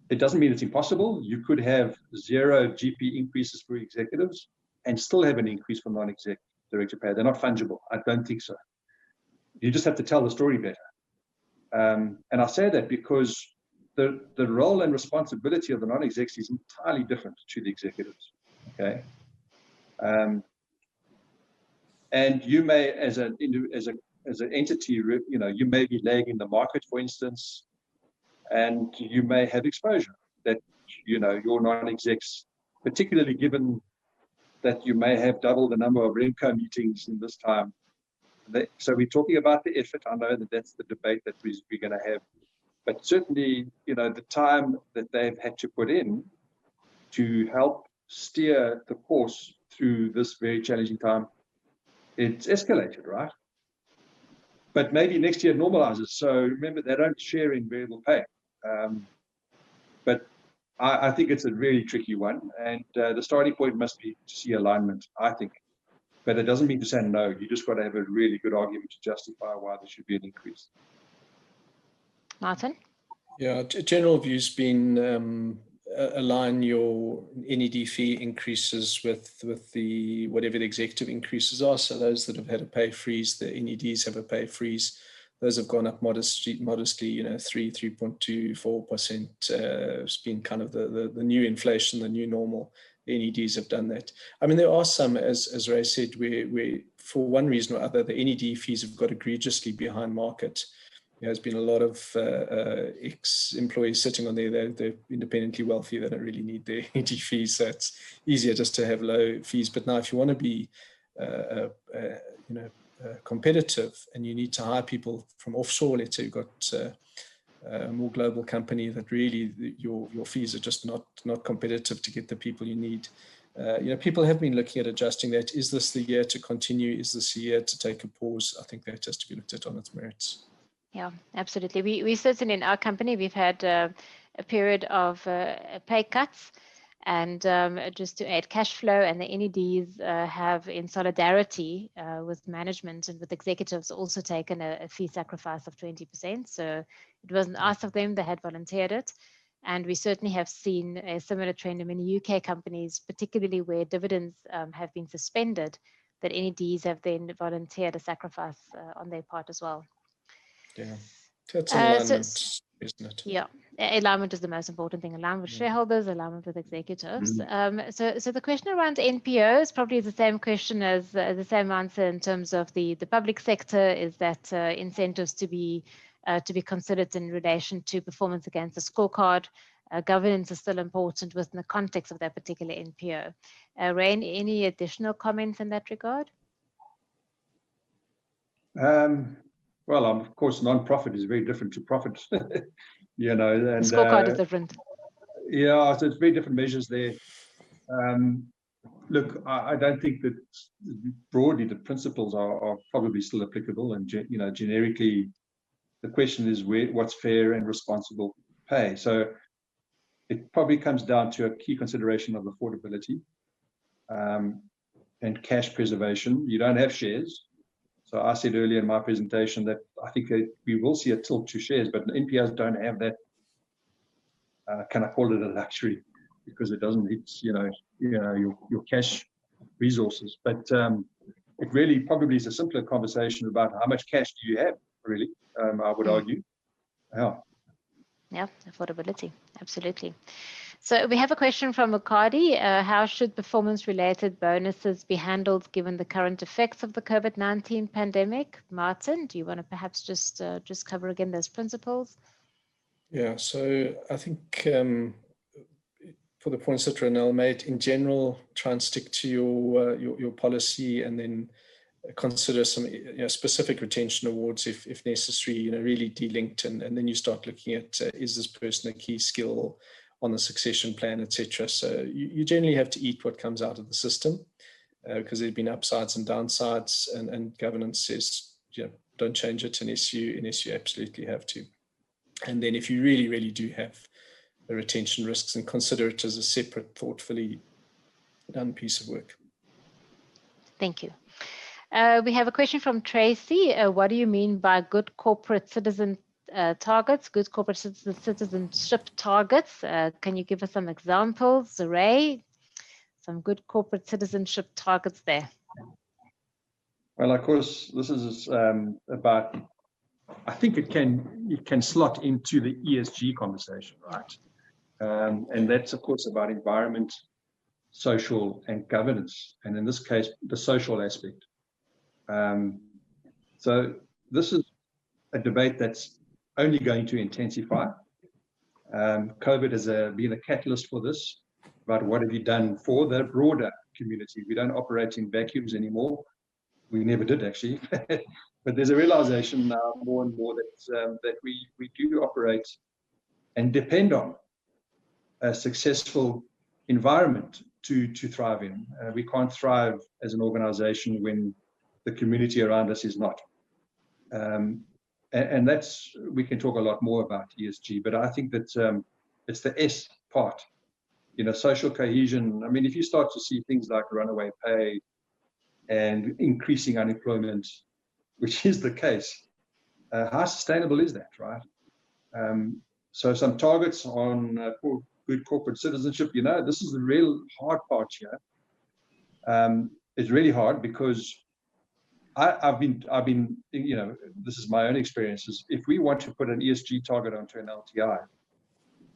it doesn't mean it's impossible. You could have 0 GP increases for executives and still have an increase for non-exec director pay. They're not fungible. I don't think so. You just have to tell the story better. And I say that because the role and responsibility of the non-execs is entirely different to the executives. Okay. And you may, as an entity, you may be lagging the market, for instance, and you may have exposure that, your non-execs, particularly given that you may have double the number of REMCO meetings in this time. So we're talking about the effort. I know that that's the debate that we're going to have, but certainly, the time that they've had to put in to help steer the course through this very challenging time, it's escalated, right? But maybe next year it normalizes. So remember, they don't share in variable pay. But I think it's a really tricky one, and the starting point must be to see alignment, I think. But it doesn't mean to say no. You just got to have a really good argument to justify why there should be an increase. Martin? Yeah, general view's been align your NED fee increases with the whatever the executive increases are. So those that have had a pay freeze, the NEDs have a pay freeze. Those have gone up modestly, 3.2, 4%. It's been kind of the new inflation, the new normal. The NEDs have done that. I mean, there are some, as Ray said, where for one reason or other, the NED fees have got egregiously behind market. There's been a lot of ex-employees sitting on there. They're independently wealthy. They don't really need their NED fees. So it's easier just to have low fees. But now if you want to be, competitive and you need to hire people from offshore, let's say you've got a more global company that really your fees are just not competitive to get the people you need. People have been looking at adjusting that. Is this the year to continue? Is this the year to take a pause? I think that has to be looked at on its merits. Yeah, absolutely. We certainly in our company, we've had a period of pay cuts, and just to add cash flow, and the NEDs have, in solidarity with management and with executives, also taken a fee sacrifice of 20%. So it wasn't asked of them, they had volunteered it. And we certainly have seen a similar trend in many UK companies, particularly where dividends have been suspended, that NEDs have then volunteered a sacrifice on their part as well. Yeah, that's alignment, isn't it? Yeah, alignment is the most important thing. Alignment with shareholders, alignment with executives. So the question around NPOs probably is the same question as the same answer in terms of the public sector. Is that incentives to be considered in relation to performance against the scorecard? Governance is still important within the context of that particular NPO. Rain, any additional comments in that regard? Well, of course, non-profit is very different to profit, And, the scorecard is different. Yeah, so it's very different measures there. Look, I don't think that broadly the principles are probably still applicable, and generically, the question is what's fair and responsible pay. So it probably comes down to a key consideration of affordability and cash preservation. You don't have shares. So I said earlier in my presentation that I think we will see a tilt to shares, but NPOs don't have that. Can I call it a luxury? Because it doesn't hit, your cash resources. But it really probably is a simpler conversation about how much cash do you have, really, I would argue. Yeah, affordability, absolutely. So we have a question from Makadi. How should performance-related bonuses be handled given the current effects of the COVID-19 pandemic? Martin, do you want to perhaps just cover again those principles? Yeah, so I think for the points that Ronel made, in general, try and stick to your policy, and then consider some specific retention awards if necessary, really delinked, and then you start looking at is this person a key skill on the succession plan, etc. So you generally have to eat what comes out of the system, because there have been upsides and downsides, and governance says don't change it unless you absolutely have to. And then if you really, really do have the retention risks, and consider it as a separate, thoughtfully done piece of work. Thank you. We have a question from Tracy. What do you mean by good corporate citizen targets, good corporate citizenship targets? Can you give us some examples, Ray? Some good corporate citizenship targets there. Well, of course, this is about, I think it can slot into the ESG conversation, right? And that's, of course, about environment, social, and governance, and in this case, the social aspect. So this is a debate that's only going to intensify. COVID has been a catalyst for this, but what have you done for the broader community? We don't operate in vacuums anymore. We never did, actually. But there's a realization now more and more that we do operate and depend on a successful environment to thrive in. We can't thrive as an organization when the community around us is not. And that's, we can talk a lot more about ESG, but I think that it's the S part. Social cohesion. I mean, if you start to see things like runaway pay and increasing unemployment, which is the case, how sustainable is that, right? So some targets on good corporate citizenship. This is the real hard part here. It's really hard because I've been, this is my own experiences. If we want to put an ESG target onto an LTI,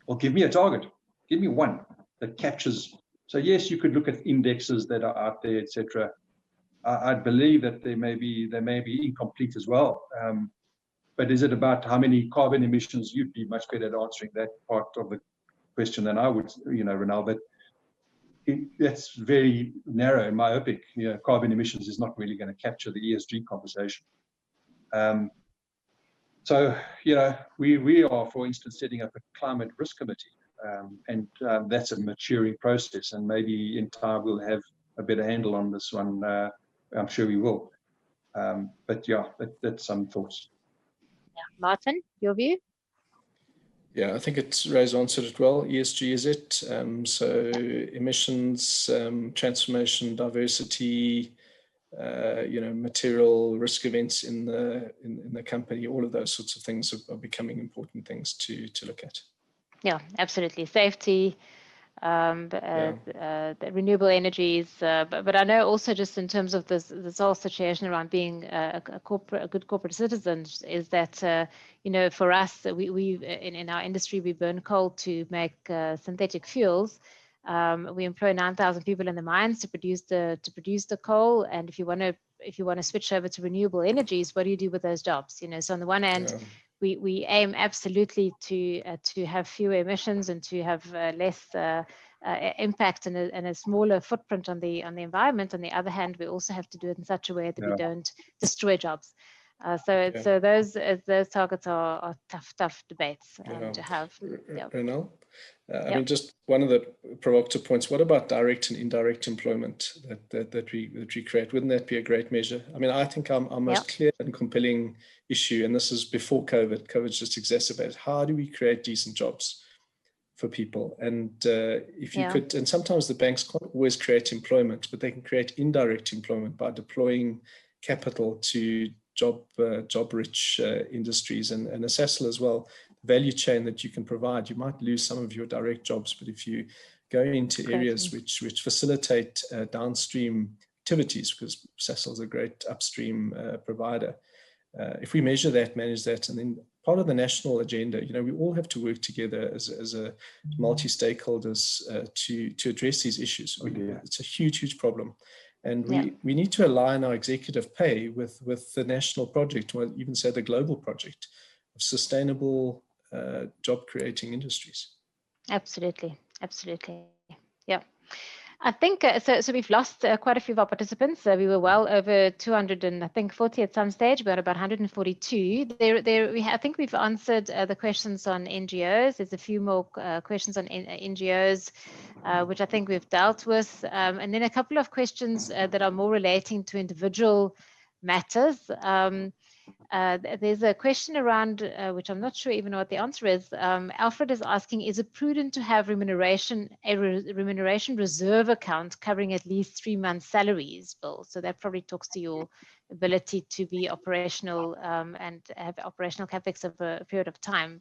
well, give me a target. Give me one that captures. So yes, you could look at indexes that are out there, etc. I believe that they may be incomplete as well. But is it about how many carbon emissions? You'd be much better at answering that part of the question than I would, Ronel. But that's very narrow and myopic. Carbon emissions is not really going to capture the ESG conversation. So, we are, for instance, setting up a climate risk committee, and that's a maturing process. And maybe in time we'll have a better handle on this one. I'm sure we will. But yeah, that's some thoughts. Yeah. Martin, your view? Yeah, I think Ray's answered it well. ESG is it. So emissions, transformation, diversity, material risk events in the company, all of those sorts of things are becoming important things to look at. Yeah, absolutely. Safety, the renewable energies, but I know also just in terms of this whole situation around being a good corporate citizen is that for us we in our industry we burn coal to make synthetic fuels. We employ 9,000 people in the mines to produce the coal, and if you want to switch over to renewable energies, what do you do with those jobs? So on the one hand, we aim absolutely to have fewer emissions and to have less impact and a smaller footprint on the environment. On the other hand, we also have to do it in such a way that we don't destroy jobs. So those targets are tough debates to have. Ronel, I mean, just one of the provocative points. What about direct and indirect employment that we create? Wouldn't that be a great measure? I mean, I think our most clear and compelling issue, and this is before COVID. COVID's just exacerbated. How do we create decent jobs for people? And if you could, and sometimes the banks can't always create employment, but they can create indirect employment by deploying capital to job-rich industries and a SASL as well. Value chain that you can provide. You might lose some of your direct jobs, but if you go into areas which facilitate downstream activities, because SASL is a great upstream provider. If we measure that, manage that, and then part of the national agenda, we all have to work together as a multi-stakeholders to address these issues. It's a huge problem. And we need to align our executive pay with the national project, or even say the global project of sustainable job-creating industries. Absolutely. Yeah. I think so we've lost quite a few of our participants. We were well over 240 at some stage. We're at about 142. I think we've answered the questions on NGOs. There's a few more questions on NGOs, which I think we've dealt with. And then a couple of questions that are more relating to individual matters. There's a question around, which I'm not sure even what the answer is. Alfred is asking, is it prudent to have remuneration reserve account covering at least 3 months' salaries, Bill? So that probably talks to your ability to be operational and have operational capex over a period of time.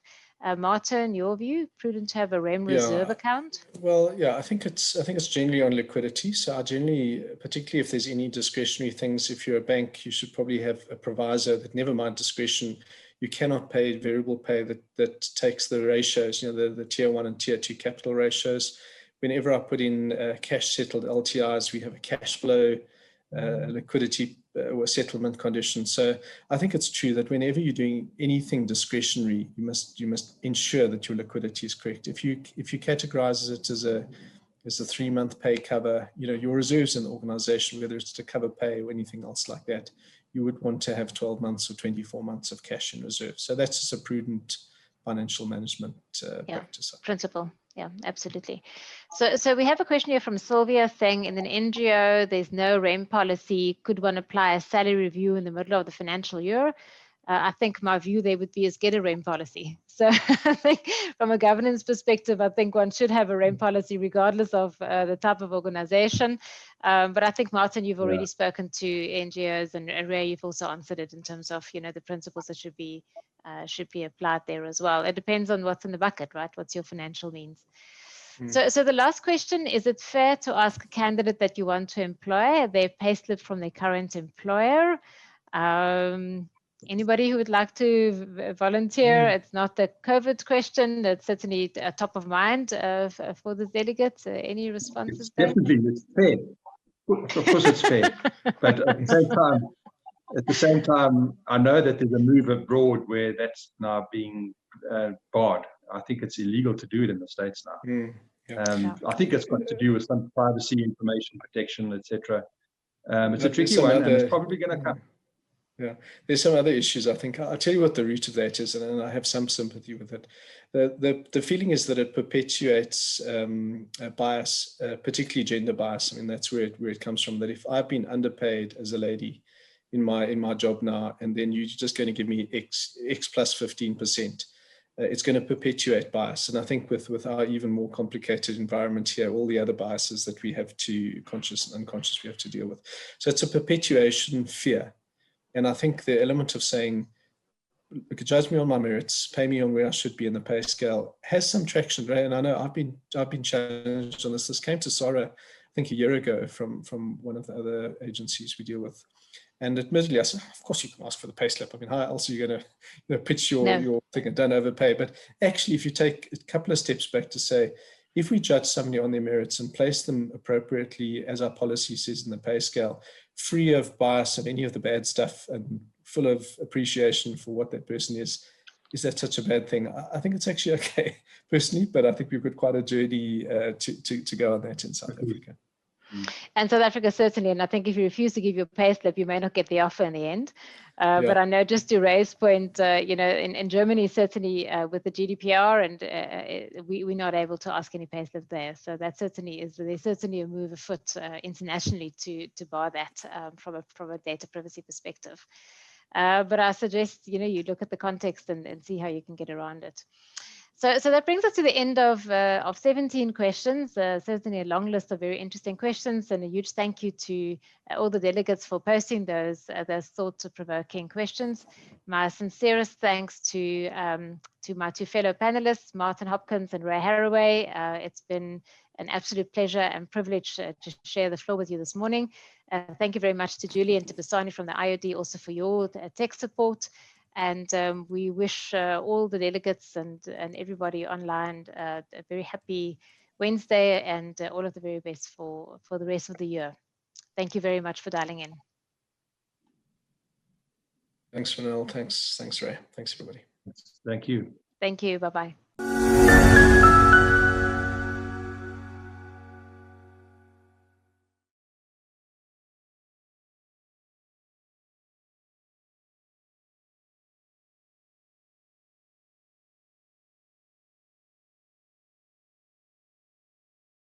Martin, your view, prudent to have a REM reserve account? Well, yeah, I think it's generally on liquidity. So I generally, particularly if there's any discretionary things, if you're a bank, you should probably have a proviso that never mind discretion, you cannot pay variable pay that takes the ratios, the tier 1 and tier 2 capital ratios. Whenever I put in cash settled LTIs, we have a cash flow liquidity or settlement condition. So I think it's true that whenever you're doing anything discretionary, you must ensure that your liquidity is correct. If you categorize it as a 3-month pay cover, your reserves in the organization, whether it's to cover pay or anything else like that, you would want to have 12 months or 24 months of cash in reserve. So that's just a prudent financial management practice. Principle. Yeah, absolutely. So we have a question here from Sylvia saying, in an NGO, there's no REM policy. Could one apply a salary review in the middle of the financial year? I think my view there would be is get a REM policy. So I think from a governance perspective, I think one should have a REM policy regardless of the type of organization. But I think, Martin, you've already spoken to NGOs, and Ray, you've also answered it in terms of, the principles that should be applied there as well. It depends on what's in the bucket, right? What's your financial means? So the last question, is it fair to ask a candidate that you want to employ their payslip from their current employer? Anybody who would like to volunteer? It's not a COVID question. It's certainly top of mind for the delegates. Any responses there? Definitely, it's fair. Of course, it's fair. But at the same time, I know that there's a move abroad where that's now being barred. I think it's illegal to do it in the States now. I think it's got to do with some privacy, information protection, etc. It's a tricky one, and it's probably going to come. Yeah, there's some other issues. I think I'll tell you what the root of that is, and I have some sympathy with it. The feeling is that it perpetuates bias, particularly gender bias. I mean, that's where it comes from. That if I've been underpaid as a lady in my job now, and then you're just going to give me X plus 15%, it's going to perpetuate bias. And I think with our even more complicated environment here, all the other biases that we have to, conscious and unconscious, we have to deal with. So it's a perpetuation fear. And I think the element of saying, judge me on my merits, pay me on where I should be in the pay scale, has some traction, right? And I know I've been challenged on this. This came to SARA, I think, a year ago from one of the other agencies we deal with. And admittedly, I said, of course you can ask for the pay slip. I mean, how else are you going to pitch your thing and don't overpay? But actually, if you take a couple of steps back to say, if we judge somebody on their merits and place them appropriately, as our policy says in the pay scale, free of bias and any of the bad stuff and full of appreciation for what that person is that such a bad thing? I think it's actually okay, personally, but I think we've got quite a journey to go on that in South Africa. And South Africa, certainly. And I think if you refuse to give your pay slip, you may not get the offer in the end. But I know, just to Ray's point, in Germany, certainly with the GDPR, and we're not able to ask any pay slip there. So that certainly is, there's certainly a move afoot internationally to bar that from a data privacy perspective. But I suggest, you look at the context and see how you can get around it. So that brings us to the end of 17 questions. Certainly a long list of very interesting questions, and a huge thank you to all the delegates for posting those thought-provoking questions. My sincerest thanks to my two fellow panelists, Martin Hopkins and Ray Haraway. It's been an absolute pleasure and privilege to share the floor with you this morning. Thank you very much to Julie and to Basani from the IOD also for your tech support. And we wish all the delegates and everybody online a very happy Wednesday, and all of the very best for the rest of the year. Thank you very much for dialing in. Thanks, Ronel. Thanks, Ray. Thanks, everybody. Thank you. Thank you. Bye-bye.